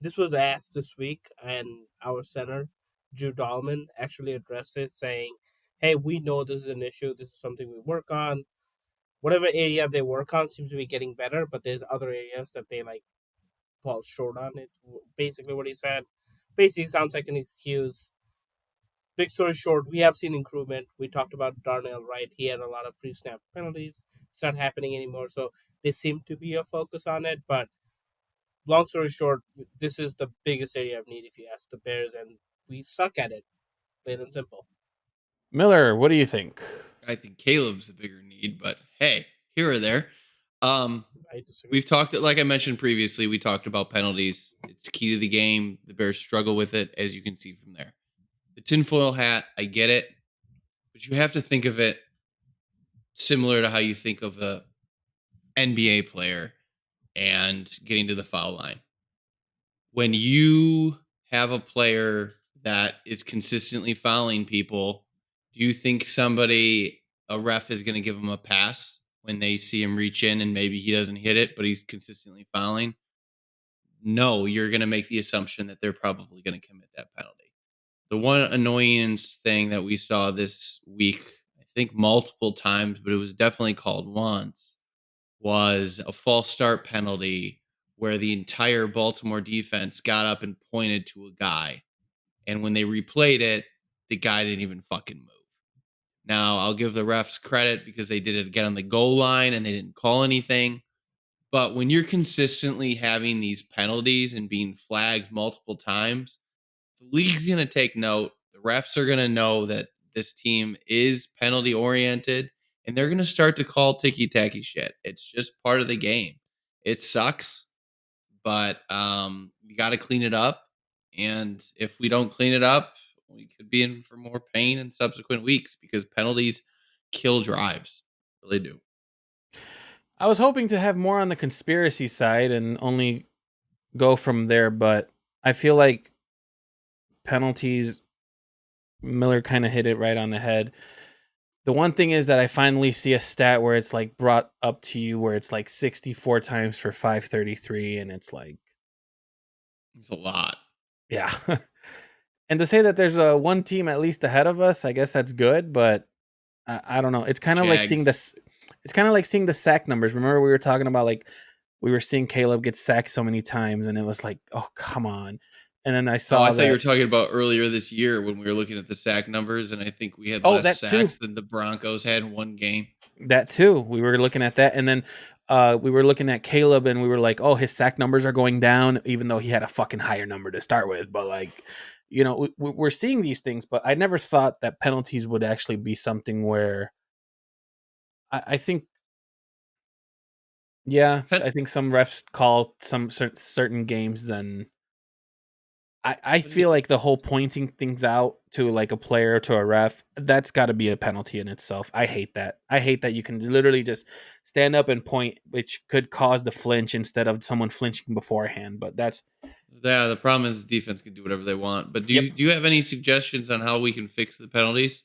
Speaker 2: This was asked this week, and our center, Drew Dahlman, actually addressed it, saying, "Hey, we know this is an issue. This is something we work on. Whatever area they work on seems to be getting better, but there's other areas that they fall short on." It basically what he said. Basically, sounds like an excuse. Big story short, we have seen improvement. We talked about Darnell Wright. He had a lot of pre-snap penalties. It's not happening anymore, so there seem to be a focus on it. But long story short, this is the biggest area of need if you ask the Bears, and we suck at it, plain and simple.
Speaker 1: Miller, what do you think?
Speaker 3: I think Caleb's the bigger need, but hey, here or there.
Speaker 2: I disagree.
Speaker 3: We've talked, like I mentioned previously, we talked about penalties. It's key to the game. The Bears struggle with it, as you can see from there. The tinfoil hat, I get it, but you have to think of it similar to how you think of a NBA player and getting to the foul line. When you have a player that is consistently fouling people, do you think a ref is going to give him a pass when they see him reach in and maybe he doesn't hit it, but he's consistently fouling? No, you're going to make the assumption that they're probably going to commit that penalty. The one annoyance thing that we saw this week, I think multiple times, but it was definitely called once, was a false start penalty where the entire Baltimore defense got up and pointed to a guy. And when they replayed it, the guy didn't even fucking move. Now, I'll give the refs credit because they did it again on the goal line and they didn't call anything. But when you're consistently having these penalties and being flagged multiple times, the league's going to take note. The refs are going to know that this team is penalty oriented and they're going to start to call ticky tacky shit. It's just part of the game. It sucks, but we got to clean it up. And if we don't clean it up, we could be in for more pain in subsequent weeks because penalties kill drives. Really do.
Speaker 1: I was hoping to have more on the conspiracy side and only go from there, but I feel like penalties, Miller kind of hit it right on the head. The one thing is that I finally see a stat where it's like brought up to you where it's like 64 times for 533, and it's like,
Speaker 3: It's a lot.
Speaker 1: yeah. And to say that there's a one team at least ahead of us, I guess that's good, but I don't know. It's kind of like seeing
Speaker 3: Jags.
Speaker 1: this. It's kind of like seeing the sack numbers. Remember we were talking about like we were seeing Caleb get sacked so many times, and it was like, oh come on. And then I
Speaker 3: Oh,
Speaker 1: saw
Speaker 3: I thought you were
Speaker 1: that.
Speaker 3: talking about earlier this year when we were looking at the sack numbers, and I think we had
Speaker 1: Oh,
Speaker 3: less
Speaker 1: that too.
Speaker 3: sacks than the Broncos had in one game.
Speaker 1: That too. We were looking at that, and then we were looking at Caleb, and we were like, oh, his sack numbers are going down, even though he had a fucking higher number to start with. But like, we're seeing these things, but I never thought that penalties would actually be something where I think. Yeah,
Speaker 3: Pen-
Speaker 1: I think some refs call some certain games. Then I
Speaker 3: but
Speaker 1: feel like the
Speaker 3: it's-
Speaker 1: whole pointing things out to like a player to a ref, that's got to be a penalty in itself. I hate that. I hate that you can literally just stand up and point, which could cause the flinch instead of someone flinching beforehand. But that's
Speaker 3: Yeah, the problem is the defense can do whatever they want. But do
Speaker 1: yep.
Speaker 3: you have any suggestions on how we can fix the penalties,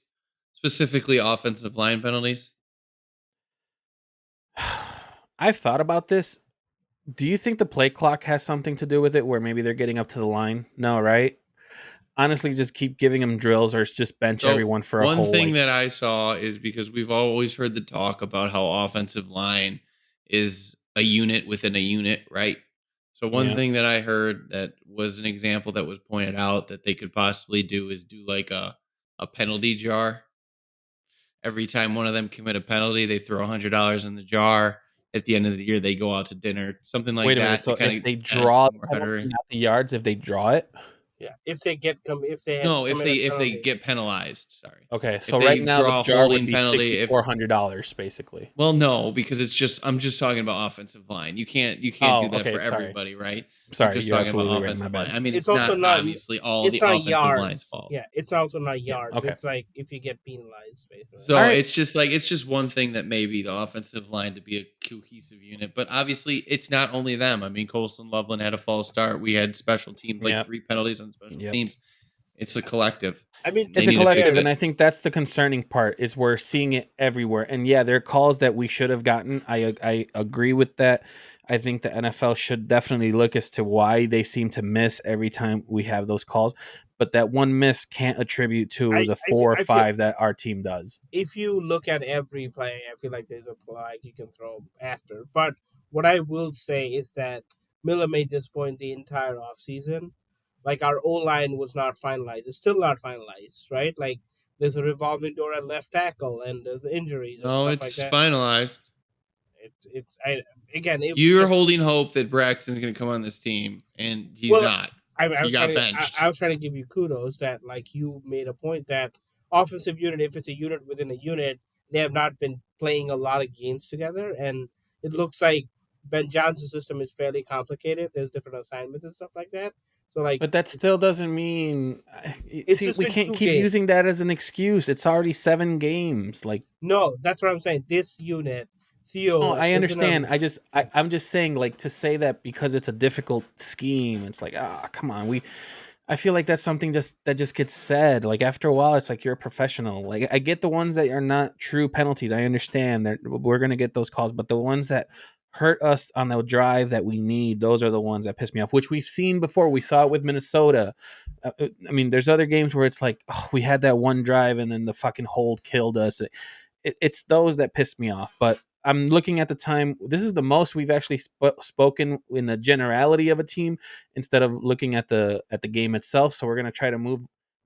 Speaker 3: specifically offensive line penalties?
Speaker 1: I've thought about this. Do you think the play clock has something to do with it, where maybe they're getting up to the line? No, right? Honestly, just keep giving them drills, or just bench
Speaker 3: So
Speaker 1: everyone for a
Speaker 3: one
Speaker 1: whole
Speaker 3: thing
Speaker 1: like
Speaker 3: that I saw is because we've always heard the talk about how offensive line is a unit within a unit, right? So one
Speaker 1: yeah.
Speaker 3: thing that I heard that was an example that was pointed out that they could possibly do is do like a penalty jar. Every time one of them commit a penalty, they throw $100 in the jar. At the end of the year, they go out to dinner, something like
Speaker 1: Wait a minute.
Speaker 3: that to
Speaker 1: So
Speaker 3: kind
Speaker 1: if
Speaker 3: of
Speaker 1: they
Speaker 3: add
Speaker 1: draw the
Speaker 3: more
Speaker 1: penalty,
Speaker 3: header.
Speaker 1: not the yards, if they draw it.
Speaker 2: Yeah, if they had
Speaker 3: No, if
Speaker 2: committed
Speaker 3: they
Speaker 2: penalty.
Speaker 3: get penalized. Sorry.
Speaker 1: Okay,
Speaker 3: If
Speaker 1: so
Speaker 3: they
Speaker 1: right now
Speaker 3: draw
Speaker 1: the
Speaker 3: a
Speaker 1: jar would
Speaker 3: holding
Speaker 1: be
Speaker 3: penalty, if
Speaker 1: $6,400 basically.
Speaker 3: well, no, because I'm just talking about offensive line. You can't do
Speaker 1: Oh,
Speaker 3: that
Speaker 1: okay,
Speaker 3: for
Speaker 1: sorry.
Speaker 3: everybody, right? I'm
Speaker 1: Sorry,
Speaker 3: just
Speaker 1: you're
Speaker 3: talking about
Speaker 1: absolutely right. My
Speaker 3: offensive line.
Speaker 1: bad.
Speaker 3: I mean,
Speaker 2: It's
Speaker 3: it's
Speaker 2: also
Speaker 3: not
Speaker 2: not.
Speaker 3: obviously all
Speaker 2: It's
Speaker 3: the
Speaker 2: not
Speaker 3: offensive line's
Speaker 2: yards.
Speaker 3: fault.
Speaker 2: Yeah, it's also not yards.
Speaker 1: okay.
Speaker 2: It's like if you get penalized, basically.
Speaker 3: So
Speaker 1: All right.
Speaker 3: it's just one thing that maybe the offensive line to be a cohesive unit, but obviously it's not only them. I mean, Colson Loveland had a false start. We had special teams, like
Speaker 1: Yep.
Speaker 3: 3 penalties on special
Speaker 1: Yep.
Speaker 3: teams. It's a collective.
Speaker 2: I mean,
Speaker 1: It's a
Speaker 3: need to fix
Speaker 1: collective,
Speaker 3: it.
Speaker 1: and I think that's the concerning part. Is we're seeing it everywhere, and yeah, there are calls that we should have gotten. I agree with that. I think the NFL should definitely look as to why they seem to miss every time we have those calls. But that one miss can't attribute to the 4 or
Speaker 2: I feel
Speaker 1: 5 that our team does.
Speaker 2: if you look at every play, I feel like there's a flag you can throw after. But what I will say is that Miller made this point the entire offseason. Like our O line was not finalized. It's still not finalized, right? Like there's a revolving door at left tackle and there's injuries and
Speaker 3: No,
Speaker 2: stuff like
Speaker 3: it's
Speaker 2: that.
Speaker 3: finalized.
Speaker 2: It's I again
Speaker 3: You're holding hope that Braxton's going to come on this team, and he's not.
Speaker 2: I
Speaker 3: He
Speaker 2: was
Speaker 3: got
Speaker 2: trying
Speaker 3: benched.
Speaker 2: I was trying to give you kudos that like you made a point that offensive unit, if it's a unit within a unit, they have not been playing a lot of games together, and it looks like Ben Johnson's system is fairly complicated. There's different assignments and stuff like that. So like,
Speaker 1: But that still doesn't mean.
Speaker 2: It's
Speaker 1: See,
Speaker 2: just
Speaker 1: we
Speaker 2: been
Speaker 1: can't
Speaker 2: 2
Speaker 1: keep
Speaker 2: games.
Speaker 1: using that as an excuse. It's already 7 games. Like,
Speaker 2: No, that's what I'm saying. This unit, Theo.
Speaker 1: oh,
Speaker 2: like,
Speaker 1: I
Speaker 2: there's been
Speaker 1: understand.
Speaker 2: a-
Speaker 1: I'm just saying, like, to say that because it's a difficult scheme. It's like, come on. I feel like that's something that just gets said. Like after a while, it's like you're a professional. Like I get the ones that are not true penalties. I understand that we're gonna get those calls, but the ones that hurt us on the drive that we need, those are the ones that piss me off. Which we've seen before. We saw it with Minnesota. I mean, there's other games where it's like, oh, we had that one drive and then the fucking hold killed us. It's those that piss me off. But I'm looking at the time. This is the most we've actually spoken in the generality of a team instead of looking at the game itself. So we're gonna try to move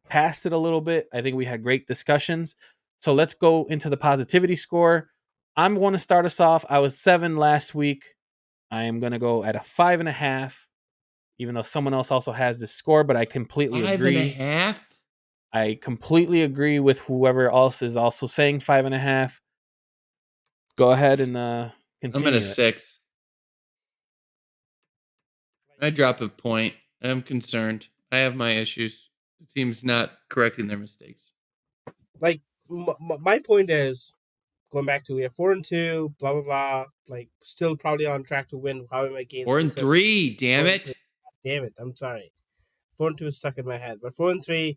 Speaker 1: past it a little bit. I think we had great discussions. So let's go into the positivity score. I'm going to start us off. I was 7 last week. I am going to go at a 5.5, even though someone else also has this score. But I completely agree.
Speaker 3: 5.5.
Speaker 1: I completely agree with whoever else is also saying 5.5. Go ahead and continue.
Speaker 3: I'm at a 6. I drop a point. I'm concerned. I have my issues. The team's not correcting their mistakes.
Speaker 2: like my point is going back to we have 4-2, blah blah blah. Like still probably on track to win however many games.
Speaker 3: 4-3. Damn it.
Speaker 2: Damn it! I'm sorry. 4-2 is stuck in my head, but 4-3,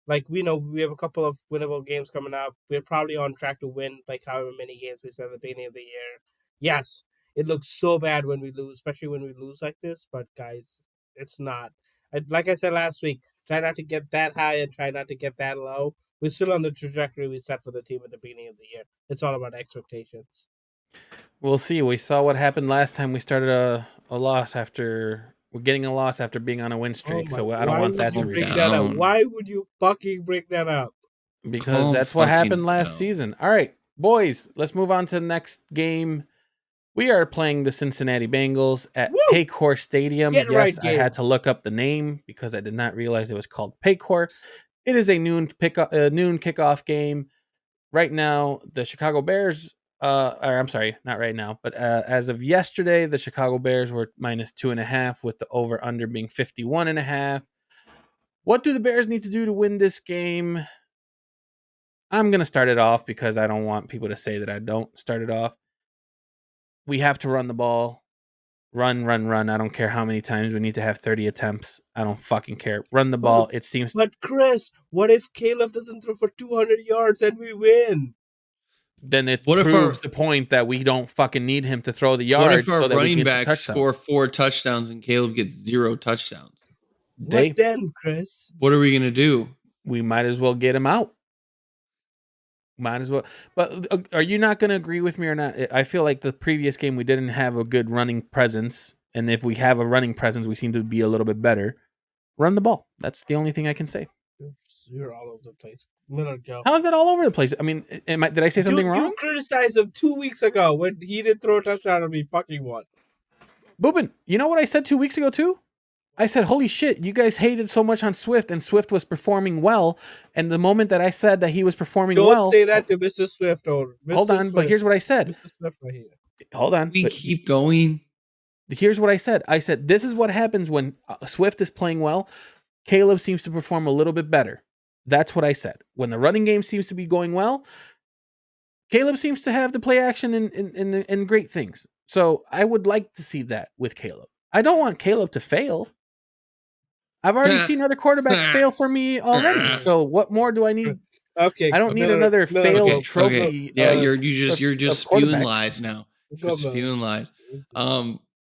Speaker 2: like we know we have a couple of winnable games coming up. We're probably on track to win like however many games we said at the beginning of the year. Yes, it looks so bad when we lose, especially when we lose like this. But guys, it's not. Like I said last week, try not to get that high and try not to get that low. We're still on the trajectory we set for the team at the beginning of the year. It's all about expectations.
Speaker 1: We'll see. We saw what happened last time we started a loss after we're getting a loss after being on a win streak. So I don't want that to
Speaker 2: bring
Speaker 1: repeat.
Speaker 2: that up?
Speaker 3: down.
Speaker 2: Why would you fucking bring that up?
Speaker 1: Because
Speaker 3: Calm
Speaker 1: that's what
Speaker 3: fucking
Speaker 1: happened last
Speaker 3: down.
Speaker 1: season. All right, boys, let's move on to the next game. We are playing the Cincinnati Bengals at
Speaker 2: Woo!
Speaker 1: Paycor Stadium.
Speaker 2: Get
Speaker 1: Yes,
Speaker 2: right,
Speaker 1: I
Speaker 2: game.
Speaker 1: had to look up the name because I did not realize it was called Paycor. It is a noon kickoff game. Right now, the Chicago Bears, or I'm sorry, not right now, but as of yesterday, the Chicago Bears were -2.5 with the over/under being 51.5. What do the Bears need to do to win this game? I'm going to start it off because I don't want people to say that I don't start it off. We have to run the ball. Run. I don't care how many times we need to have 30 attempts. I don't fucking care. Run the ball. It seems.
Speaker 2: But Chris, what if Caleb doesn't throw for 200 yards and we win?
Speaker 1: Then it
Speaker 3: What if
Speaker 1: proves
Speaker 3: our-
Speaker 1: the point that we don't fucking need him to throw the
Speaker 3: What
Speaker 1: yards
Speaker 3: if our
Speaker 1: so that we
Speaker 3: running
Speaker 1: can get the
Speaker 3: backs
Speaker 1: touchdown.
Speaker 3: score 4 touchdowns and Caleb gets 0 touchdowns?
Speaker 1: They,
Speaker 2: What then, Chris?
Speaker 3: What are we going to do?
Speaker 1: we might as well get him out. Might as well. But are you not going to agree with me or not? I feel like the previous game we didn't have a good running presence. And if we have a running presence, we seem to be a little bit better. Run the ball. That's the only thing I can say.
Speaker 2: You're all over the place. Miller, go.
Speaker 1: How is that all over the place? I mean, did I say something wrong?
Speaker 2: You criticized him 2 weeks ago when he didn't throw a touchdown and we fucking won.
Speaker 1: Boobin, you know what I said 2 weeks ago too? I said, holy shit, you guys hated so much on Swift, and Swift was performing well. And the moment that I said that he was performing
Speaker 2: Don't
Speaker 1: well,
Speaker 2: say that to Mr. Swift or Mr.
Speaker 1: hold on, but
Speaker 2: Swift.
Speaker 1: here's what I said.
Speaker 2: Mr. Swift right here.
Speaker 1: Hold on.
Speaker 3: We
Speaker 1: But
Speaker 3: keep going.
Speaker 1: here's what I said. I said, this is what happens when Swift is playing well. Caleb seems to perform a little bit better. That's what I said. When the running game seems to be going well, Caleb seems to have the play action and great things. So I would like to see that with Caleb. I don't want Caleb to fail. I've already seen other quarterbacks fail for me already. So what more do I need?
Speaker 2: Okay.
Speaker 1: I don't need
Speaker 2: Miller,
Speaker 1: another
Speaker 2: Miller,
Speaker 1: failed
Speaker 3: Okay,
Speaker 1: trophy.
Speaker 3: okay. Yeah,
Speaker 1: of-
Speaker 3: you're just
Speaker 1: of
Speaker 3: spewing
Speaker 1: quarterbacks.
Speaker 3: lies now.
Speaker 2: Go,
Speaker 3: Just
Speaker 2: Miller.
Speaker 3: spewing lies.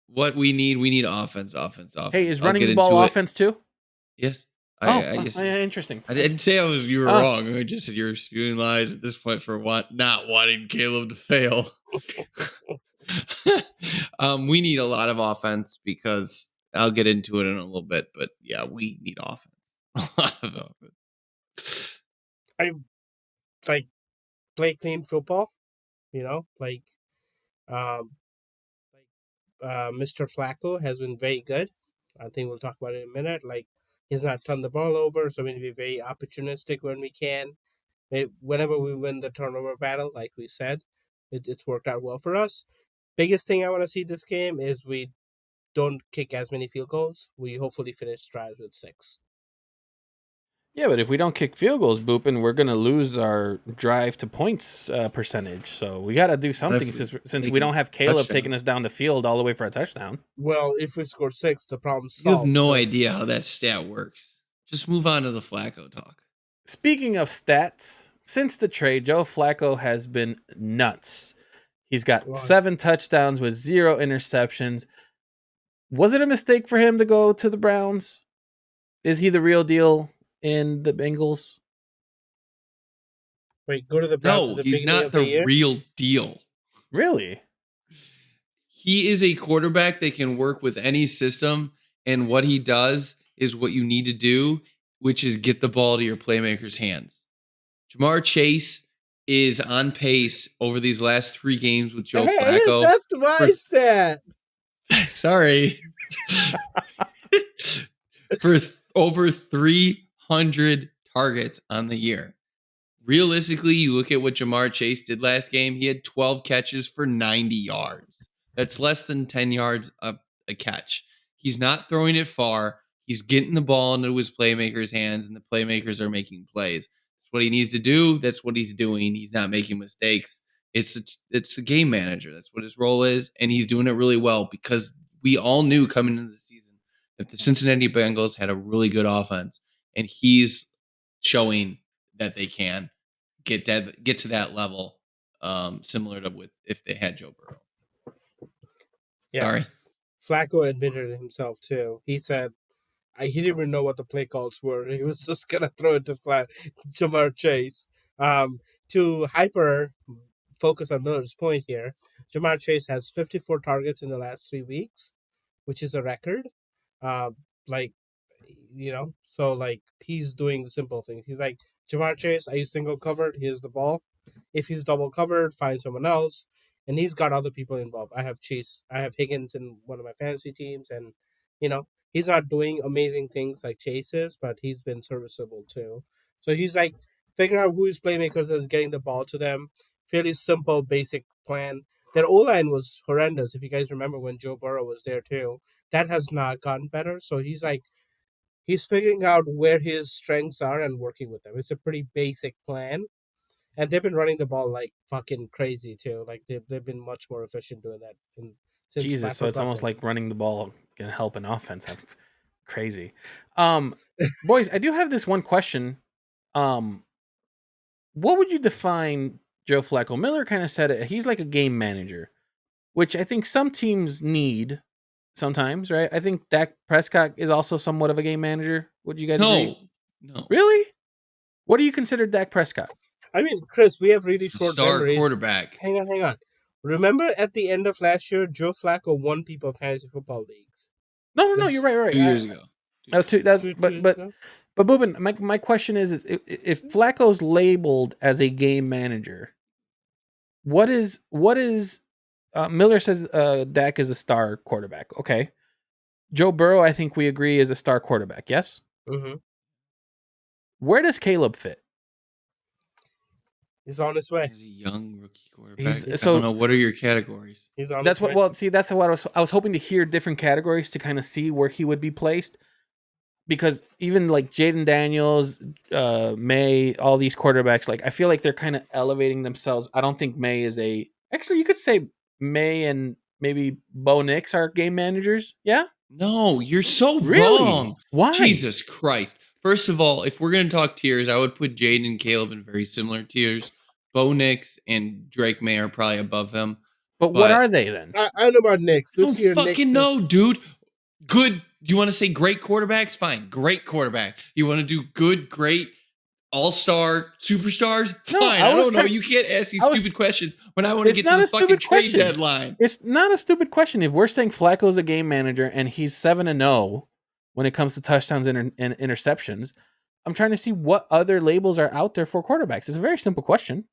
Speaker 3: What we need offense.
Speaker 1: Hey, is
Speaker 3: I'll
Speaker 1: running
Speaker 3: get
Speaker 1: the ball
Speaker 3: into it.
Speaker 1: offense too?
Speaker 3: Yes.
Speaker 1: Yes.
Speaker 3: Yes.
Speaker 1: Interesting.
Speaker 3: I didn't say you were wrong. I just said you're spewing lies at this point for not wanting Caleb to fail. We need a lot of offense because I'll get into it in a little bit, but yeah, we need offense. A lot of offense.
Speaker 2: It's like play clean football, like Mr. Flacco has been very good. I think we'll talk about it in a minute. Like he's not turned the ball over, so we need to be very opportunistic when we can. Whenever we win the turnover battle, like we said, it's worked out well for us. Biggest thing I want to see this game is we don't kick as many field goals. We hopefully finish drives with 6.
Speaker 1: Yeah, but if we don't kick field goals, Boopin, we're going to lose our drive to points percentage. So we got to do something since we don't have Caleb taking us down the field all the way for a touchdown.
Speaker 2: Well, if we score 6, the problem's
Speaker 3: You
Speaker 2: solved.
Speaker 3: have no idea how that stat works. Just move on to the Flacco talk.
Speaker 1: Speaking of stats, since the trade, Joe Flacco has been nuts. He's got 7 touchdowns with 0 interceptions. Was it a mistake for him to go to the Browns? Is he the real deal in the Bengals?
Speaker 2: Wait, go to the Browns.
Speaker 3: No, he's not the real deal.
Speaker 1: Really?
Speaker 3: He is a quarterback that can work with any system, and what he does is what you need to do, which is get the ball to your playmakers' hands. Jamar Chase is on pace over these last 3 games with Joe Flacco.
Speaker 2: That's my stat.
Speaker 3: Sorry. For over 300 targets on the year. Realistically, you look at what Jamar Chase did last game, he had 12 catches for 90 yards. That's less than 10 yards a catch. He's not throwing it far. He's getting the ball into his playmakers' hands, and the playmakers are making plays. That's what he needs to do. That's what he's doing. He's not making mistakes. It's the game manager. That's what his role is, and he's doing it really well because we all knew coming into the season that the Cincinnati Bengals had a really good offense, and he's showing that they can get to that level, similar to with if they had Joe Burrow.
Speaker 2: Yeah.
Speaker 3: Sorry.
Speaker 2: Flacco admitted it himself too. He said he didn't even know what the play calls were. He was just gonna throw it to Jamar Chase. To hyper focus on Miller's point here, Jamar Chase has 54 targets in the last 3 weeks, which is a record. So he's doing the simple things. He's like, Jamar Chase, are you single covered? Here's the ball. If he's double covered, find someone else. And he's got other people involved. I have Higgins in one of my fantasy teams, and he's not doing amazing things like Chase is, but he's been serviceable too. So he's like figuring out who his playmakers is, getting the ball to them. Fairly simple, basic plan. Their O-line was horrendous. If you guys remember when Joe Burrow was there too, that has not gotten better. So he's figuring out where his strengths are and working with them. It's a pretty basic plan. And they've been running the ball like fucking crazy too. Like they've been much more efficient doing that. Since
Speaker 1: Jesus, so it's almost like running the ball can help an offense. Crazy. Boys, I do have this one question. What would you define Joe Flacco? Miller kind of said it. He's like a game manager, which I think some teams need sometimes, right? I think Dak Prescott is also somewhat of a game manager. Would you guys agree?
Speaker 3: No.
Speaker 1: Really? What do you consider Dak Prescott?
Speaker 2: I mean, Chris, we have really short
Speaker 3: Star
Speaker 2: memories.
Speaker 3: quarterback.
Speaker 2: Hang on. Remember at the end of last year, Joe Flacco won people fantasy football leagues.
Speaker 1: No, you're right.
Speaker 3: 2 years ago.
Speaker 1: That was 2. But Boobin, my question is if Flacco's labeled as a game manager, what is Miller says Dak is a star quarterback. Okay. Joe Burrow, I think we agree, is a star quarterback. Yes.
Speaker 2: Mm-hmm.
Speaker 1: Where does Caleb fit?
Speaker 2: He's on his way.
Speaker 3: He's a young rookie quarterback.
Speaker 1: He's-
Speaker 3: I
Speaker 1: so-
Speaker 3: don't know. What are your categories?
Speaker 2: He's on
Speaker 1: That's
Speaker 2: his
Speaker 1: what.
Speaker 2: way.
Speaker 1: Well, see, that's what I was hoping to hear different categories to kind of see where he would be placed, because even like Jaden Daniels, May, all these quarterbacks, like I feel like they're kind of elevating themselves. I don't think May is a. Actually, you could say May and maybe Bo Nix are game managers. Yeah,
Speaker 3: No, you're so
Speaker 1: really?
Speaker 3: wrong.
Speaker 1: Why?
Speaker 3: Jesus Christ. First of all, if we're going to talk tiers, I would put Jaden and Caleb in very similar tiers. Bo Nix and Drake May are probably above them.
Speaker 1: But what are they then?
Speaker 2: I don't know about Knicks.
Speaker 3: I
Speaker 2: This
Speaker 3: don't
Speaker 2: year,
Speaker 3: fucking
Speaker 2: Knicks is-
Speaker 3: know, dude. Good. You want to say great quarterbacks? Fine. Great quarterback. You want to do good, great, all-star, superstars?
Speaker 1: No,
Speaker 3: Fine.
Speaker 1: I
Speaker 3: I
Speaker 1: was
Speaker 3: don't know.
Speaker 1: trying-
Speaker 3: You can't ask these
Speaker 1: I was-
Speaker 3: stupid questions when I want to
Speaker 1: It's
Speaker 3: get to
Speaker 1: not
Speaker 3: the
Speaker 1: a
Speaker 3: fucking
Speaker 1: stupid
Speaker 3: trade
Speaker 1: question.
Speaker 3: deadline.
Speaker 1: It's not a stupid question. If we're saying Flacco's a game manager and he's 7-0 when it comes to touchdowns and interceptions, I'm trying to see what other labels are out there for quarterbacks. It's a very simple question.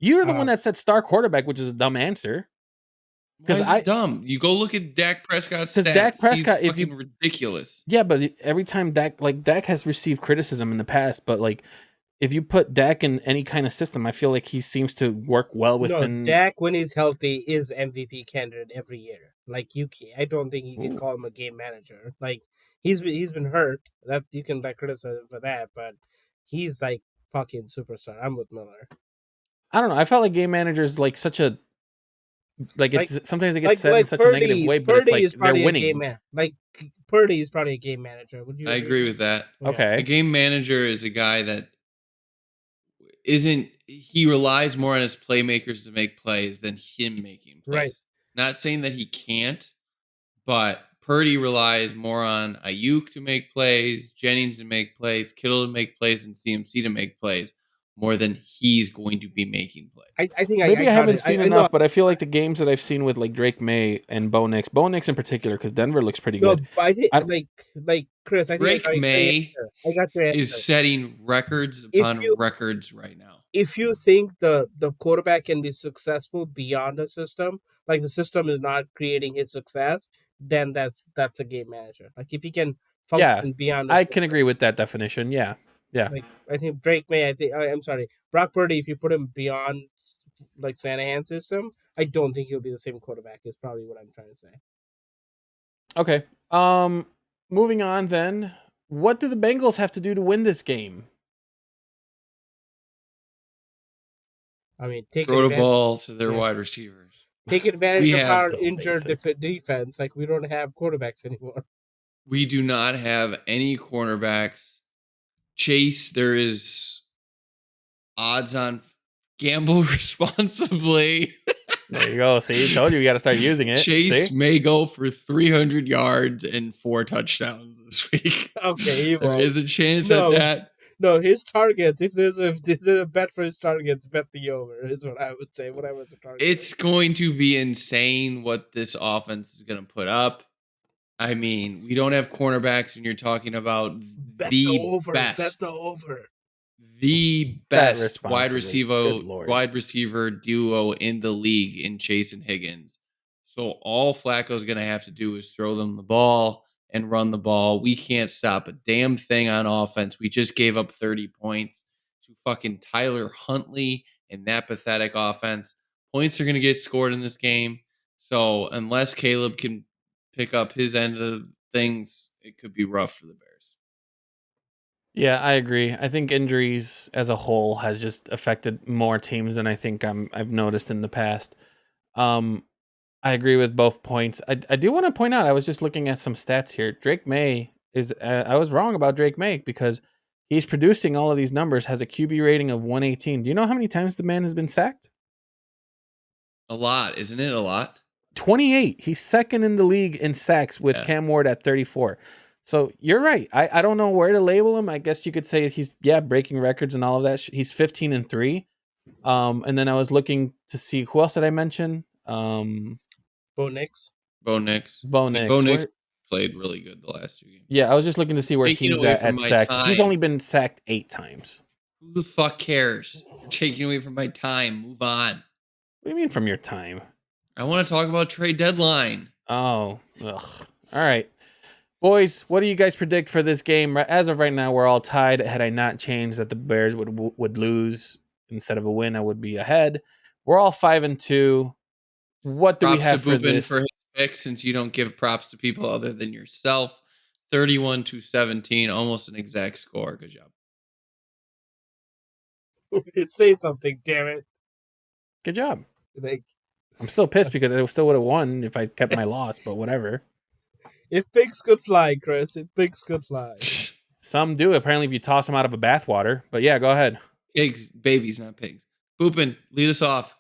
Speaker 1: You're the one that said star quarterback, which is a dumb answer.
Speaker 3: Why
Speaker 1: 'Cause
Speaker 3: is it dumb? You go look at Dak Prescott's
Speaker 1: 'Cause
Speaker 3: stats.
Speaker 1: Dak Prescott,
Speaker 3: He's
Speaker 1: if you-
Speaker 3: fucking ridiculous.
Speaker 1: Yeah, but every time Dak has received criticism in the past, but like if you put Dak in any kind of system, I feel like he seems to work well within.
Speaker 2: No, Dak, when he's healthy, is MVP candidate every year. Like I don't think you can
Speaker 1: Ooh.
Speaker 2: call him a game manager. Like he's been hurt. That you can criticize him for that, but he's like fucking superstar. I'm with Miller.
Speaker 1: I don't know. I felt like game managers like such a it's sometimes it gets
Speaker 2: Like
Speaker 1: said in such a negative way, but it's
Speaker 2: Purdy
Speaker 1: like
Speaker 2: is
Speaker 1: they're
Speaker 2: probably a
Speaker 1: winning.
Speaker 2: game man. Like Purdy is probably a game manager. Would you?
Speaker 3: I agree with that.
Speaker 2: Yeah.
Speaker 1: Okay.
Speaker 3: A game manager is a guy that he relies more on his playmakers to make plays than him making plays.
Speaker 2: Right.
Speaker 3: Not saying that he can't, but Purdy relies more on Ayuk to make plays, Jennings to make plays, Kittle to make plays, and CMC to make plays more than he's going to be making plays.
Speaker 2: I think
Speaker 1: Maybe I haven't
Speaker 2: caught it.
Speaker 1: seen
Speaker 2: I
Speaker 1: enough,
Speaker 2: know.
Speaker 1: but I feel like the games that I've seen with like Drake May and Bo Nix in particular, because Denver looks pretty
Speaker 2: No,
Speaker 1: good.
Speaker 2: but I think
Speaker 1: I-
Speaker 2: like Chris. I think
Speaker 3: Drake May
Speaker 2: I got your answer.
Speaker 3: is setting records
Speaker 2: If
Speaker 3: upon
Speaker 2: you-
Speaker 3: records right now.
Speaker 2: If you think the quarterback can be successful beyond the system, like the system is not creating his success, then that's a game manager. Like if he can function beyond, the
Speaker 1: I
Speaker 2: system,
Speaker 1: can agree with that definition. Yeah.
Speaker 2: Like I think Drake May. I'm sorry, Brock Purdy. If you put him beyond like Shanahan's system, I don't think he'll be the same quarterback. Is probably what I'm trying to say.
Speaker 1: Okay. Moving on then. What do the Bengals have to do to win this game?
Speaker 2: I mean, take
Speaker 3: Throw the
Speaker 2: advantage,
Speaker 3: ball to their
Speaker 2: Yeah.
Speaker 3: wide receivers.
Speaker 2: take advantage
Speaker 3: We
Speaker 2: of
Speaker 3: have
Speaker 2: our
Speaker 1: so
Speaker 2: injured
Speaker 1: basic.
Speaker 2: defense. Like we don't have quarterbacks anymore.
Speaker 3: We do not have any cornerbacks. Chase, there is odds on gamble responsibly.
Speaker 1: There you go. See, told you got to start using it.
Speaker 3: Chase
Speaker 1: See?
Speaker 3: may go for 300 yards and 4 touchdowns this week.
Speaker 2: Okay, he
Speaker 3: There
Speaker 2: won't.
Speaker 3: is a chance
Speaker 2: No.
Speaker 3: at that.
Speaker 2: No, his targets. If there's a bet for his targets, bet the over. Is what I would say. Whatever the target.
Speaker 3: It's going to be insane what this offense is going to put up. I mean, we don't have cornerbacks, and you're talking about
Speaker 2: bet
Speaker 3: the
Speaker 2: over.
Speaker 3: best.
Speaker 2: Bet the over.
Speaker 3: The
Speaker 1: Bet
Speaker 3: best wide
Speaker 1: responsibly. Good Lord.
Speaker 3: receiver duo in the league in Chase and Higgins. So all Flacco's going to have to do is throw them the ball and run the ball. We can't stop a damn thing on offense. We just gave up 30 points to fucking Tyler Huntley and that pathetic offense. Points are going to get scored in this game. So unless Caleb can pick up his end of things, it could be rough for the Bears.
Speaker 1: Yeah, I agree. I think injuries as a whole has just affected more teams than I think I've noticed in the past. I agree with both points. I do want to point out, I was just looking at some stats here. Drake May is, I was wrong about Drake May because he's producing all of these numbers, has a QB rating of 118. Do you know how many times the man has been sacked?
Speaker 3: A lot, isn't it? A lot.
Speaker 1: 28. He's second in the league in sacks with
Speaker 3: Yeah.
Speaker 1: Cam Ward at 34. So you're right. I don't know where to label him. I guess you could say he's breaking records and all of that. He's 15-3. And then I was looking to see who else did I mention?
Speaker 2: Bo Nix.
Speaker 3: Bo Nix.
Speaker 1: Bo Nix.
Speaker 3: Bo Nix
Speaker 1: Where-
Speaker 3: played really good the last 2 games.
Speaker 1: Yeah, I was just looking to see where
Speaker 3: Taking
Speaker 1: he's
Speaker 3: away
Speaker 1: at
Speaker 3: from my
Speaker 1: sacks. He's
Speaker 3: time.
Speaker 1: only been sacked 8 times.
Speaker 3: Who the fuck cares? You're taking away from my time. Move on.
Speaker 1: What do you mean from your time?
Speaker 3: I want to talk about trade deadline.
Speaker 1: Oh, ugh. All right. Boys, what do you guys predict for this game? As of right now, we're all tied. Had I not changed that the Bears would lose instead of a win, I would be ahead. We're all 5-2. What do we
Speaker 3: Props to
Speaker 1: have for
Speaker 3: Boopin
Speaker 1: this?
Speaker 3: for his pick, since you don't give props to people other than yourself. 31-17, almost an exact score. Good job.
Speaker 2: Say something, damn it.
Speaker 1: Good job.
Speaker 2: Like,
Speaker 1: I'm still pissed because I still would have won if I kept my loss, but whatever.
Speaker 2: if pigs could fly, Chris, if pigs could fly.
Speaker 1: Some do. Apparently, if you toss them out of a bathwater. But yeah, go ahead.
Speaker 3: Pigs, babies, not pigs. Boopin, lead us off.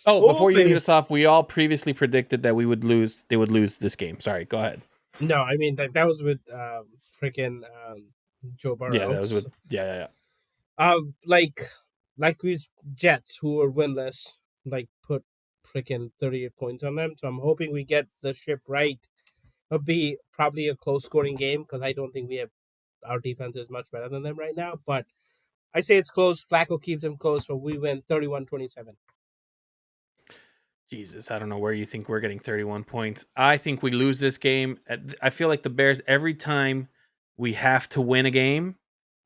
Speaker 1: Oh, before you
Speaker 2: baby.
Speaker 1: lead us off, we all previously predicted that we would lose. They would lose this game. Sorry, go ahead.
Speaker 2: No, I mean that was with freaking Joe Burrow.
Speaker 1: Yeah, that was with. Yeah.
Speaker 2: Like we Jets who were winless, like put freaking 38 points on them. So I'm hoping we get the ship right. It'll be probably a close scoring game because I don't think our defense is much better than them right now. But I say it's close. Flacco keeps them close, but we win 31-27.
Speaker 1: Jesus, I don't know where you think we're getting 31 points. I think we lose this game. I feel like the Bears, every time we have to win a game,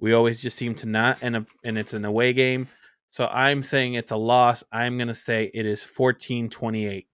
Speaker 1: we always just seem to not, and it's an away game. So I'm saying it's a loss. I'm going to say it is 14-28.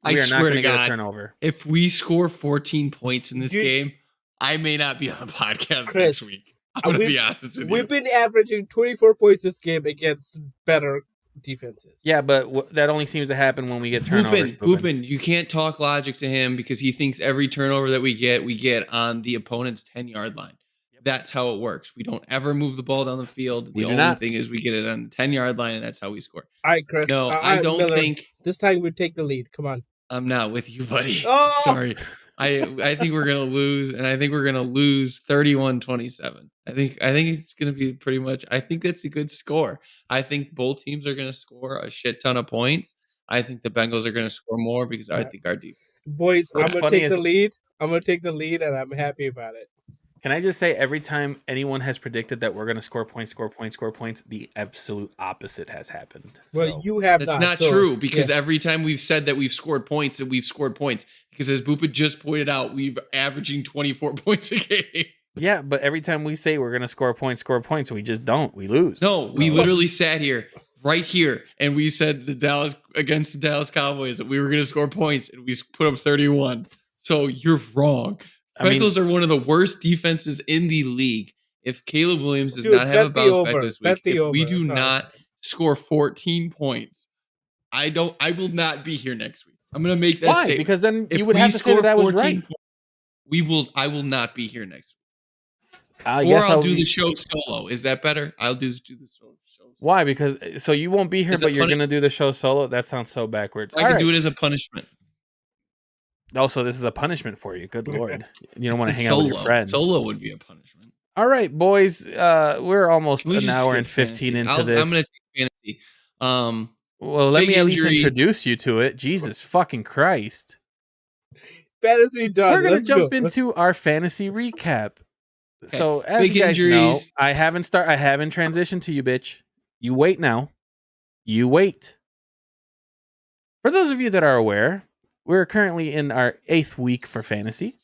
Speaker 3: I
Speaker 1: We are not
Speaker 3: swear
Speaker 1: going
Speaker 3: to
Speaker 1: to get a
Speaker 3: God,
Speaker 1: turnover.
Speaker 3: if we score 14 points in this game, I may not be on the podcast
Speaker 2: Chris,
Speaker 3: next week. I'm going to be honest with
Speaker 2: We've
Speaker 3: you.
Speaker 2: been averaging 24 points this game against better defenses.
Speaker 1: Yeah, but that only seems to happen when we get turnovers.
Speaker 3: Boopin, you can't talk logic to him because he thinks every turnover that we get on the opponent's 10-yard line. That's how it works. We don't ever move the ball down the field. The only thing is we get it on the 10-yard line, and that's how we score.
Speaker 2: All right, Chris.
Speaker 3: No, I don't
Speaker 2: Miller,
Speaker 3: think
Speaker 2: this time we take the lead. Come on.
Speaker 3: I'm not with you, buddy.
Speaker 2: Oh!
Speaker 3: Sorry. I think we're gonna lose, and I think we're gonna lose 31-27. I think it's gonna be pretty much. I think that's a good score. I think both teams are gonna score a shit ton of points. I think the Bengals are gonna score more because I think our defense.
Speaker 2: Boys,
Speaker 1: What's
Speaker 2: I'm gonna
Speaker 1: funny
Speaker 2: take the lead. I'm gonna take the lead, and I'm happy about it.
Speaker 1: Can I just say, every time anyone has predicted that we're going to score points, the absolute opposite has happened.
Speaker 2: Well,
Speaker 1: So,
Speaker 2: you have
Speaker 3: That's not
Speaker 2: so,
Speaker 3: true because
Speaker 2: yeah.
Speaker 3: every time we've said that we've scored points, because as Boopa just pointed out, we've averaging 24 points a game.
Speaker 1: yeah, but every time we say we're going to score points, we just don't. We lose.
Speaker 3: No, we literally sat here, right here, and we said against the Dallas Cowboys that we were going to score points, and we put up 31. So you're wrong. Bengals are one of the worst defenses in the league. If Caleb Williams does not have a bounce back this week, if we do not score 14 points, I will not be here next week. I'm going to make that
Speaker 1: Why?
Speaker 3: statement.
Speaker 1: Because then you would have to say that I was right.
Speaker 3: I will not be here next week.
Speaker 1: Yes,
Speaker 3: I'll do the show solo. Is that better? I'll do the show.
Speaker 1: Why? Because so you won't be here, but you're going to do the show solo? That sounds so backwards.
Speaker 3: I can do it as a punishment.
Speaker 1: Also, this is a punishment for you. Good Lord. You don't want to hang out with your friends.
Speaker 3: Solo would be a punishment.
Speaker 1: All right, boys. We're almost an hour and 15 into this.
Speaker 3: I'm going to take fantasy.
Speaker 1: Well, let me at least introduce you to it. Jesus fucking Christ.
Speaker 2: Fantasy done.
Speaker 1: We're going to jump into our fantasy recap. Okay. So, as
Speaker 3: Big
Speaker 1: you guys
Speaker 3: injuries.
Speaker 1: know, I haven't transitioned to you, bitch. You wait now. You wait. For those of you that are aware, we're currently in our 8th week for fantasy.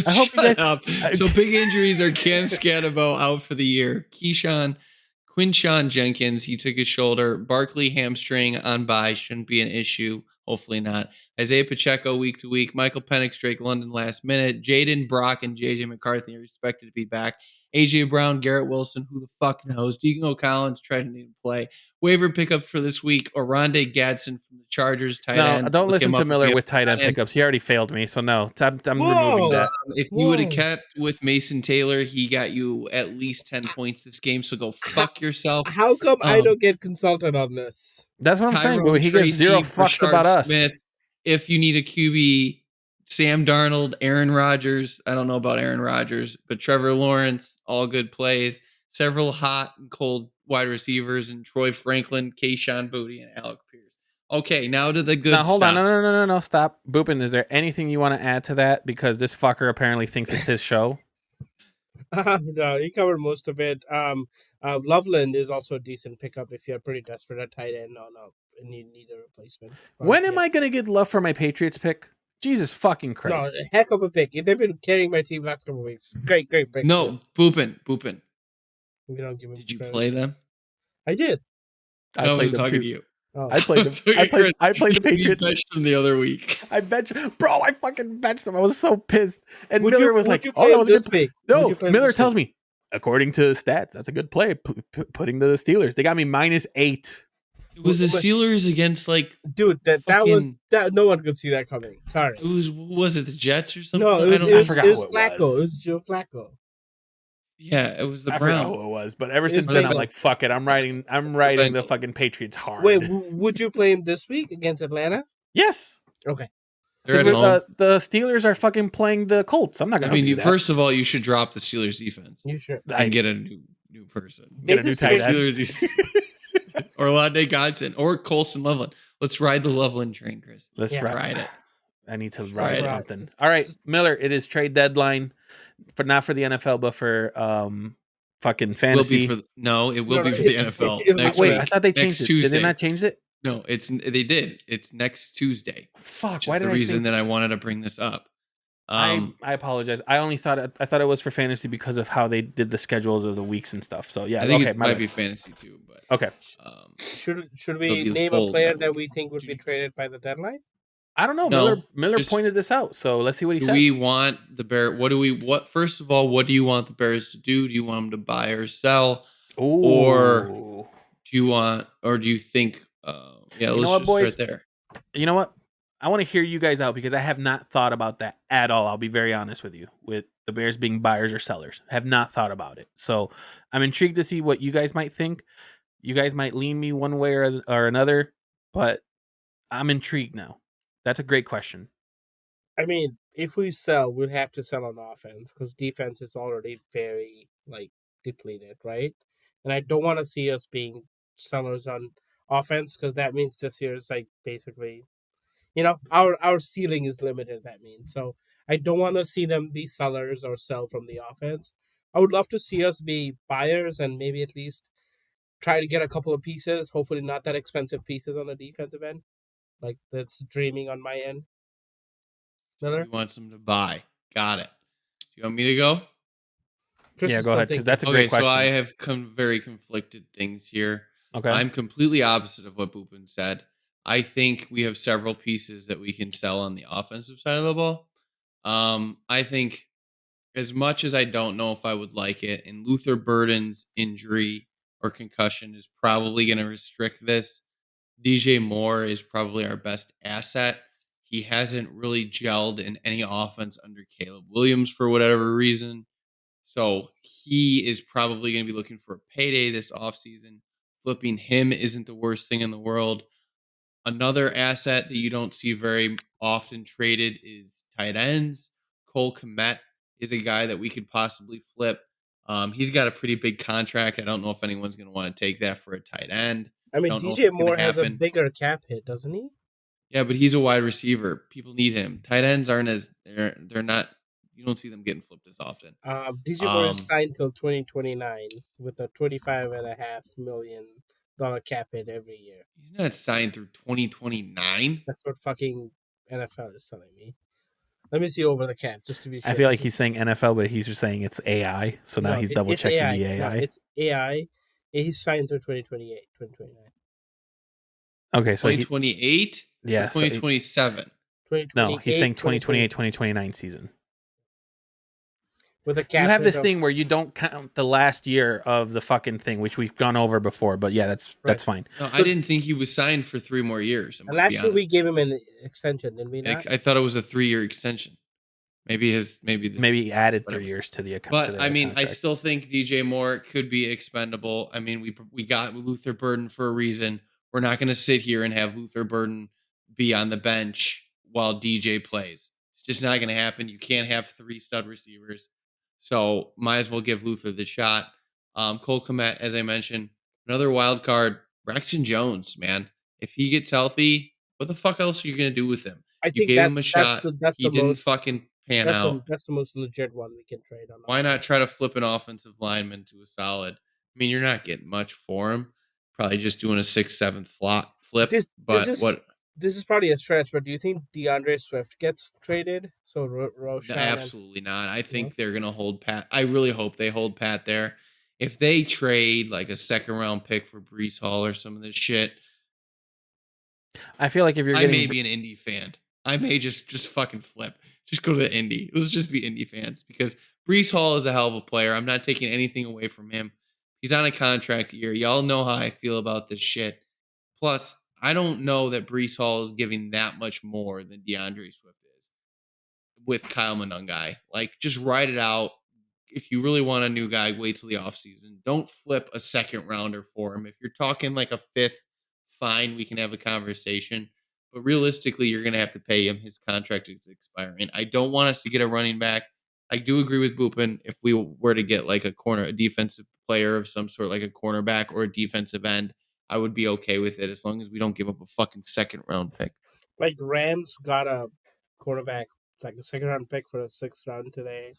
Speaker 1: I hope you guys.
Speaker 3: So big injuries are Cam Scannabo out for the year. Quinshawn Jenkins, he took his shoulder. Barkley hamstring on bye, shouldn't be an issue. Hopefully not. Isaiah Pacheco week to week. Michael Penix, Drake London last minute. Jaden Brock and JJ McCarthy are expected to be back. AJ Brown, Garrett Wilson, who the fuck knows? Deacon O'Collins trying to need to play. Waiver pickups for this week. Oronde Gadsden from the Chargers, tight end.
Speaker 1: No, don't listen to Miller with tight end pickups. He already failed me, so no. I'm removing that.
Speaker 3: If you would have kept with Mason Taylor, he got you at least 10 points this game, so go fuck yourself.
Speaker 2: How come I don't get consulted on this?
Speaker 1: That's what I'm saying, but he gives zero fucks about us.
Speaker 3: Smith, if you need a QB, Sam Darnold, Aaron Rodgers. I don't know about Aaron Rodgers, but Trevor Lawrence, all good plays. Several hot and cold wide receivers, and Troy Franklin, Kayshon Boutte, and Alec Pierce. Okay, now to the good stuff.
Speaker 1: Hold on. No. Stop. Boopin, is there anything you want to add to that? Because this fucker apparently thinks it's his show.
Speaker 2: No, he covered most of it. Loveland is also a decent pickup if you're pretty desperate at tight end. No, and you need a replacement.
Speaker 1: When am I going to get love for my Patriots pick? Jesus fucking
Speaker 2: No,
Speaker 1: Christ.
Speaker 2: a heck of a pick. They've been carrying my team last couple of weeks. Great pick.
Speaker 3: No, Boopin.
Speaker 2: We don't give him
Speaker 3: Did you
Speaker 2: credit.
Speaker 3: play them?
Speaker 2: I did.
Speaker 1: I
Speaker 3: wasn't
Speaker 1: played them
Speaker 3: talking
Speaker 1: too.
Speaker 3: to you.
Speaker 2: Oh.
Speaker 1: I played them.
Speaker 3: So
Speaker 1: I played the
Speaker 3: You
Speaker 1: Patriots.
Speaker 3: benched them the other week.
Speaker 1: I fucking benched them. I was so pissed. And
Speaker 2: Would
Speaker 1: Miller
Speaker 2: you-
Speaker 1: was
Speaker 2: would
Speaker 1: like,
Speaker 2: you
Speaker 1: "Oh,
Speaker 2: play
Speaker 1: that
Speaker 2: him
Speaker 1: was a
Speaker 2: this
Speaker 1: good."
Speaker 2: week? Would
Speaker 1: No,
Speaker 2: you play him
Speaker 1: Miller
Speaker 2: this
Speaker 1: tells
Speaker 2: week?
Speaker 1: me, according to stats, that's a good play. Putting the Steelers. They got me -8.
Speaker 3: It was the Steelers against
Speaker 2: Dude, that was
Speaker 3: fucking-
Speaker 2: that. No one could see that coming. Sorry.
Speaker 3: was it the Jets or something?
Speaker 2: No,
Speaker 3: I don't
Speaker 2: it
Speaker 3: know.
Speaker 2: was
Speaker 1: forgot
Speaker 2: it
Speaker 1: who
Speaker 2: was
Speaker 1: it
Speaker 2: Flacco.
Speaker 1: was.
Speaker 2: It was Joe Flacco.
Speaker 3: Yeah, it was the
Speaker 1: I forgot
Speaker 3: Browns.
Speaker 1: who it was, but ever
Speaker 2: It's
Speaker 1: since then, I'm
Speaker 2: Bengals.
Speaker 1: like, fuck it. I'm riding the
Speaker 3: Bengals.
Speaker 1: fucking Patriots hard.
Speaker 2: Wait, would you play him this week against Atlanta?
Speaker 1: yes.
Speaker 2: Okay.
Speaker 3: They're at
Speaker 1: 'Cause
Speaker 3: home.
Speaker 1: the Steelers are fucking playing the Colts. I'm not
Speaker 3: I
Speaker 1: gonna do
Speaker 3: mean,
Speaker 1: that.
Speaker 3: first of all, you should drop the Steelers defense
Speaker 2: You should.
Speaker 3: and get a new person.
Speaker 1: Get a new
Speaker 2: just
Speaker 1: tight
Speaker 2: traded-
Speaker 1: end.
Speaker 3: Steelers or Lande Godson or Colson Loveland. Let's ride the Loveland train, Chris.
Speaker 1: Let's
Speaker 2: Yeah.
Speaker 3: Ride it.
Speaker 1: I need to
Speaker 3: Right.
Speaker 1: ride
Speaker 3: Right.
Speaker 1: something. All right, Miller. It is trade deadline, but not for the NFL, but for fucking fantasy.
Speaker 3: It will
Speaker 2: No,
Speaker 3: be
Speaker 2: no,
Speaker 3: for the
Speaker 2: it-
Speaker 3: NFL
Speaker 2: it-
Speaker 3: next
Speaker 1: Wait,
Speaker 3: week.
Speaker 1: I thought they
Speaker 3: Next
Speaker 1: changed it.
Speaker 3: Tuesday.
Speaker 1: Did they not change it?
Speaker 3: No, they did. It's next Tuesday.
Speaker 1: Fuck.
Speaker 3: Which
Speaker 1: Why
Speaker 3: is
Speaker 1: did
Speaker 3: the
Speaker 1: I
Speaker 3: reason
Speaker 1: think?
Speaker 3: that I wanted to bring this up.
Speaker 1: I apologize. I thought it was for fantasy because of how they did the schedules of the weeks and stuff. So yeah,
Speaker 3: I think
Speaker 1: okay,
Speaker 3: it
Speaker 1: my
Speaker 3: might
Speaker 1: bad.
Speaker 3: be fantasy too, but
Speaker 1: Okay.
Speaker 3: It'll
Speaker 2: Should
Speaker 3: be
Speaker 2: we
Speaker 3: the
Speaker 2: name
Speaker 3: full
Speaker 2: a player
Speaker 3: net
Speaker 2: that we
Speaker 3: weeks.
Speaker 2: think would be traded by the deadline?
Speaker 1: I don't know.
Speaker 3: No,
Speaker 1: Miller
Speaker 3: just-
Speaker 1: pointed this out, so let's see what he
Speaker 3: do
Speaker 1: says.
Speaker 3: we want the Bear? First of all, what do you want the Bears to do? Do you want them to buy or sell? Or
Speaker 1: Ooh.
Speaker 3: do you think? Yeah,
Speaker 1: You know
Speaker 3: let's
Speaker 1: what,
Speaker 3: just
Speaker 1: boys?
Speaker 3: start there.
Speaker 1: You know what? I want to hear you guys out because I have not thought about that at all. I'll be very honest with you. With the Bears being buyers or sellers, have not thought about it. So I'm intrigued to see what you guys might think. You guys might lean me one way or another, but I'm intrigued now. That's a great question.
Speaker 2: I mean, if we sell, we'll have to sell on offense because defense is already very depleted, right? And I don't want to see us being sellers on offense because that means this year is basically, our ceiling is limited. That means so. I don't want to see them be sellers or sell from the offense. I would love to see us be buyers and maybe at least try to get a couple of pieces. Hopefully, not that expensive pieces on the defensive end. That's dreaming on my end. Miller?
Speaker 3: He wants them to buy. Got it. Do you want me to go?
Speaker 2: Chris
Speaker 1: Yeah,
Speaker 2: is
Speaker 1: go
Speaker 2: still
Speaker 1: ahead because
Speaker 2: thinking.
Speaker 1: that's a great question.
Speaker 3: So I have very conflicted things here.
Speaker 1: Okay.
Speaker 3: I'm completely opposite of what Boopin said. I think we have several pieces that we can sell on the offensive side of the ball. I think as much as I don't know if I would like it, and Luther Burden's injury or concussion is probably going to restrict this, DJ Moore is probably our best asset. He hasn't really gelled in any offense under Caleb Williams for whatever reason. So he is probably going to be looking for a payday this offseason. Flipping him isn't the worst thing in the world. Another asset that you don't see very often traded is tight ends. Cole Kmet is a guy that we could possibly flip. He's got a pretty big contract. I don't know if anyone's going to want to take that for a tight end.
Speaker 2: I mean,
Speaker 3: Don't know if
Speaker 2: DJ
Speaker 3: it's gonna
Speaker 2: Moore has a
Speaker 3: happen.
Speaker 2: bigger cap hit, doesn't he?
Speaker 3: Yeah, but he's a wide receiver. People need him. Tight ends aren't they're not. You don't see them getting flipped as often.
Speaker 2: DJ Moore is signed till 2029 with a $25.5 million cap hit every year.
Speaker 3: He's not signed through 2029.
Speaker 2: That's what fucking NFL is telling me. Let me see over the cap just to be sure.
Speaker 1: I feel like he's saying NFL, but he's just saying it's AI. So now he's double checking the AI.
Speaker 2: No, it's AI. He's signed through 2028, 2029.
Speaker 1: Okay, so
Speaker 3: 2028?
Speaker 1: Yeah, so
Speaker 3: 2027.
Speaker 1: No, he's saying 2028, 2029 season.
Speaker 2: With a cap
Speaker 1: You have
Speaker 2: hit
Speaker 1: this
Speaker 2: of-
Speaker 1: thing where you don't count the last year of the fucking thing, which we've gone over before. But yeah, that's fine.
Speaker 3: No, I didn't think he was signed for 3 more years. I'm
Speaker 2: And
Speaker 3: gonna
Speaker 2: last
Speaker 3: be
Speaker 2: year we
Speaker 3: honest.
Speaker 2: gave him an extension, didn't we not?
Speaker 3: I thought it was a 3-year extension. Maybe
Speaker 1: Maybe added
Speaker 3: whatever.
Speaker 1: 3 years to the account.
Speaker 3: But I mean, I still think DJ Moore could be expendable. I mean, we got Luther Burden for a reason. We're not going to sit here and have Luther Burden be on the bench while DJ plays. It's just not going to happen. You can't have 3 stud receivers. So might as well give Luther the shot. Cole Kmet, as I mentioned, another wild card. Braxton Jones, man. If he gets healthy, what the fuck else are you going to do with him?
Speaker 2: I
Speaker 3: You
Speaker 2: think
Speaker 3: gave him a
Speaker 2: that's
Speaker 3: shot.
Speaker 2: that's
Speaker 3: He
Speaker 2: the
Speaker 3: didn't
Speaker 2: most
Speaker 3: fucking pan out.
Speaker 2: that's the most legit one we can trade on.
Speaker 3: Why not try to flip an offensive lineman to a solid? mean, you're not getting much for him. Probably just doing a 6th, 7th flip.
Speaker 2: This
Speaker 3: But
Speaker 2: is
Speaker 3: what?
Speaker 2: this is probably a stretch, but do you think DeAndre Swift gets traded? So
Speaker 3: No,
Speaker 2: Roshan
Speaker 3: absolutely not. I
Speaker 2: No?
Speaker 3: think they're gonna hold pat. I really hope they hold pat there. If they trade like a 2nd round pick for Brees Hall or some of this shit,
Speaker 1: I feel like if you're
Speaker 3: I
Speaker 1: getting
Speaker 3: may be an Indy fan. I may just fucking flip. Just go to the Indy. Let's just be Indy fans because Brees Hall is a hell of a player. I'm not taking anything away from him. He's on a contract year. Y'all know how I feel about this shit. Plus, I don't know that Brees Hall is giving that much more than DeAndre Swift is with Kyle Monangai. Like, just ride it out. If you really want a new guy, wait till the offseason. Don't flip a 2nd rounder for him. If you're talking like a 5th, fine, we can have a conversation. But realistically, you're going to have to pay him. His contract is expiring. I don't want us to get a running back. I do agree with Boopin. If we were to get like a defensive player of some sort, like a cornerback or a defensive end, I would be okay with it as long as we don't give up a fucking 2nd round pick.
Speaker 2: Like Rams got a quarterback, like the 2nd round pick for the 6th round today.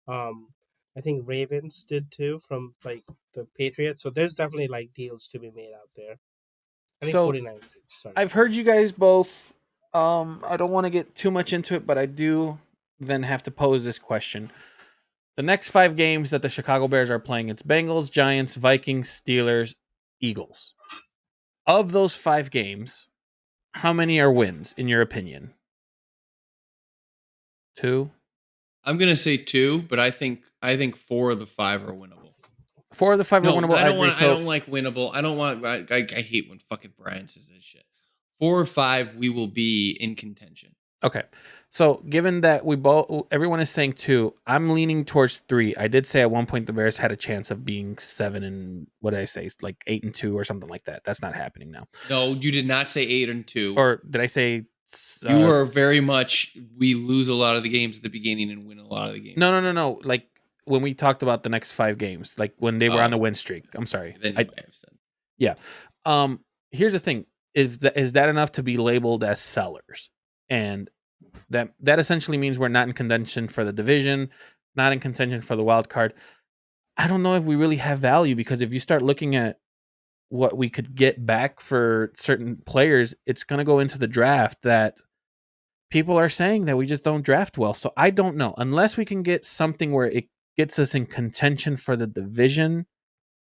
Speaker 2: I think Ravens did too from like the Patriots. So there's definitely like deals to be made out there. I think
Speaker 1: So,
Speaker 2: 49. Sorry.
Speaker 1: I've heard you guys both. I don't want to get too much into it, but I do then have to pose this question. The next 5 games that the Chicago Bears are playing, it's Bengals, Giants, Vikings, Steelers, Eagles. Of those 5 games, how many are wins, in your opinion? 2?
Speaker 3: I'm gonna say 2, but I think 4 of the 5 are winnable.
Speaker 1: 4 of the 5
Speaker 3: No,
Speaker 1: are winnable.
Speaker 3: I don't
Speaker 1: agree.
Speaker 3: want. I don't like winnable. I don't want. I hate when fucking Brian says that shit. 4 or 5, we will be in contention.
Speaker 1: Okay. So given that everyone is saying 2, I'm leaning towards 3. I did say at one point the Bears had a chance of being 7 and what did I say? Like 8-2 or something like that. That's not happening now.
Speaker 3: No, you did not say 8-2.
Speaker 1: Or did I say?
Speaker 3: You are very much. We lose a lot of the games at the beginning and win a lot of the games.
Speaker 1: No. Like when we talked about the next 5 games, like when they were on the win streak. I'm sorry.
Speaker 3: Then you may have said.
Speaker 1: Yeah. Here's the thing: is that enough to be labeled as sellers? And that essentially means we're not in contention for the division, not in contention for the wild card. I don't know if we really have value because if you start looking at what we could get back for certain players, it's going to go into the draft that people are saying that we just don't draft well. So I don't know. Unless we can get something where it gets us in contention for the division,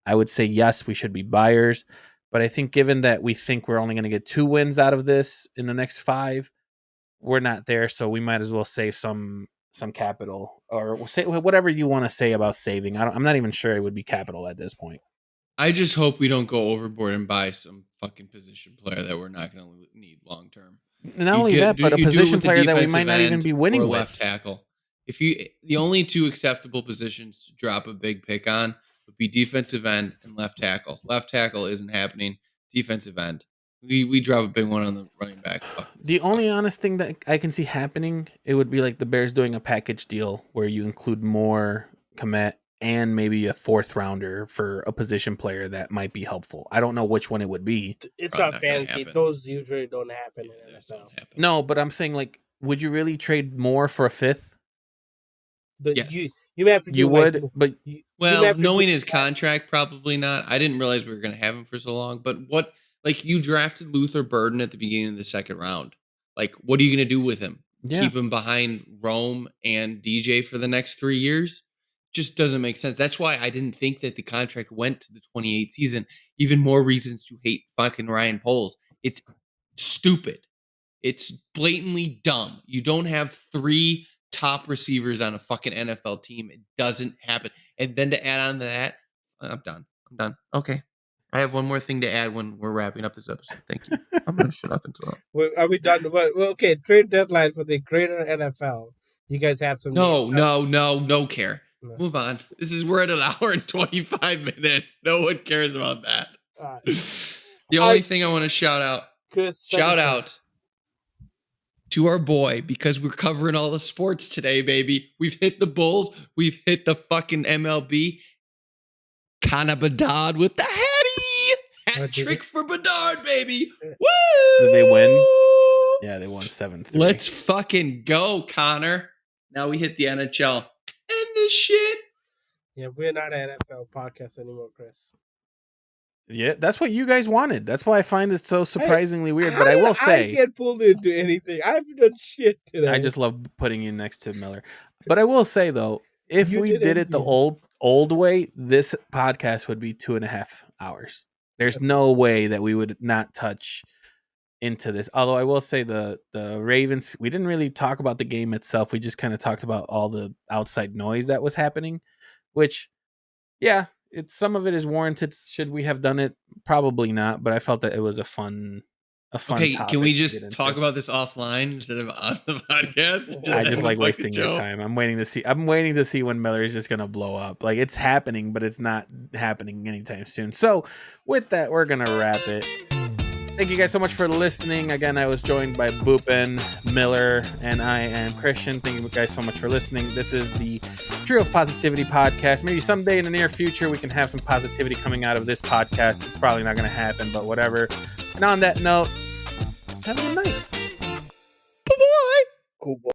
Speaker 1: I would say yes, we should be buyers. But I think given that we think we're only going to get 2 wins out of this in the next 5, we're not there, so we might as well save some capital or say whatever you want to say about saving. I'm not even sure it would be capital at this point.
Speaker 3: I just hope we don't go overboard and buy some fucking position player that we're not going to need long term.
Speaker 1: Not only that, but a position player that we might not even be winning with.
Speaker 3: Left tackle. The only 2 acceptable positions to drop a big pick on would be defensive end and left tackle. Left tackle isn't happening. Defensive end. We drop a big one on the running back.
Speaker 1: The only honest thing that I can see happening, it would be like the Bears doing a package deal where you include more Komet and maybe a 4th rounder for a position player that might be helpful. I don't know which one it would be.
Speaker 2: It's not fancy. Those usually don't happen in NFL.
Speaker 1: No, but I'm saying like, would you really trade more for a 5th?
Speaker 3: Yes.
Speaker 2: You have to.
Speaker 1: You would, but
Speaker 3: knowing his contract, probably not. I didn't realize we were going to have him for so long. But what? Like, you drafted Luther Burden at the beginning of the 2nd round. Like, what are you going to do with him?
Speaker 1: Yeah.
Speaker 3: Keep him behind Rome and DJ for the next 3 years? Just doesn't make sense. That's why I didn't think that the contract went to the 28 season. Even more reasons to hate fucking Ryan Poles. It's stupid. It's blatantly dumb. You don't have 3 top receivers on a fucking NFL team. It doesn't happen. And then to add on to that, I'm done. Okay. I have one more thing to add when we're wrapping up this episode. Thank you. I'm going to shut up until
Speaker 2: Are we done? Well, okay, trade deadline for the greater NFL. You guys have some...
Speaker 3: No care. No. Move on. We're at 1 hour and 25 minutes. No one cares about that. The only thing I want to shout out to our boy, because we're covering all the sports today, baby. We've hit the Bulls. We've hit the fucking MLB. Connor Bedard with the Hattie. Hat trick for Bedard, baby. Woo!
Speaker 1: Did they win? Yeah, they won 7-3.
Speaker 3: Let's fucking go, Connor. Now we hit the NHL. End this shit.
Speaker 2: Yeah, we're not an NFL podcast anymore, Chris.
Speaker 1: Yeah, that's what you guys wanted. That's why I find it so surprisingly weird.
Speaker 2: How
Speaker 1: But I
Speaker 2: did
Speaker 1: will say,
Speaker 2: I get pulled into anything. I've done shit today.
Speaker 1: I just love putting you next to Miller. But I will say though, if
Speaker 2: You
Speaker 1: we did it the
Speaker 2: didn't.
Speaker 1: old way, this podcast would be 2.5 hours. There's no way that we would not touch into this. Although I will say the Ravens, we didn't really talk about the game itself. We just kind of talked about all the outside noise that was happening, which yeah, some of it is warranted. Should we have done it? Probably not, but I felt that it was a fun
Speaker 3: Okay,
Speaker 1: topic
Speaker 3: can we
Speaker 1: to get
Speaker 3: just talk
Speaker 1: into.
Speaker 3: about this offline instead of on the podcast?
Speaker 1: I just
Speaker 3: have a
Speaker 1: like
Speaker 3: fucking
Speaker 1: wasting your
Speaker 3: joke?
Speaker 1: time. I'm waiting to see when Miller is just gonna blow up. Like it's happening, but it's not happening anytime soon. So with that, we're gonna wrap it. Thank you guys so much for listening. Again, I was joined by Boopin, Miller, and I am Christian. Thank you guys so much for listening. This is the Trio of Positivity podcast. Maybe someday in the near future we can have some positivity coming out of this podcast. It's probably not going to happen, but whatever. And on that note, have a good night. Bye-bye.
Speaker 2: Cool boy.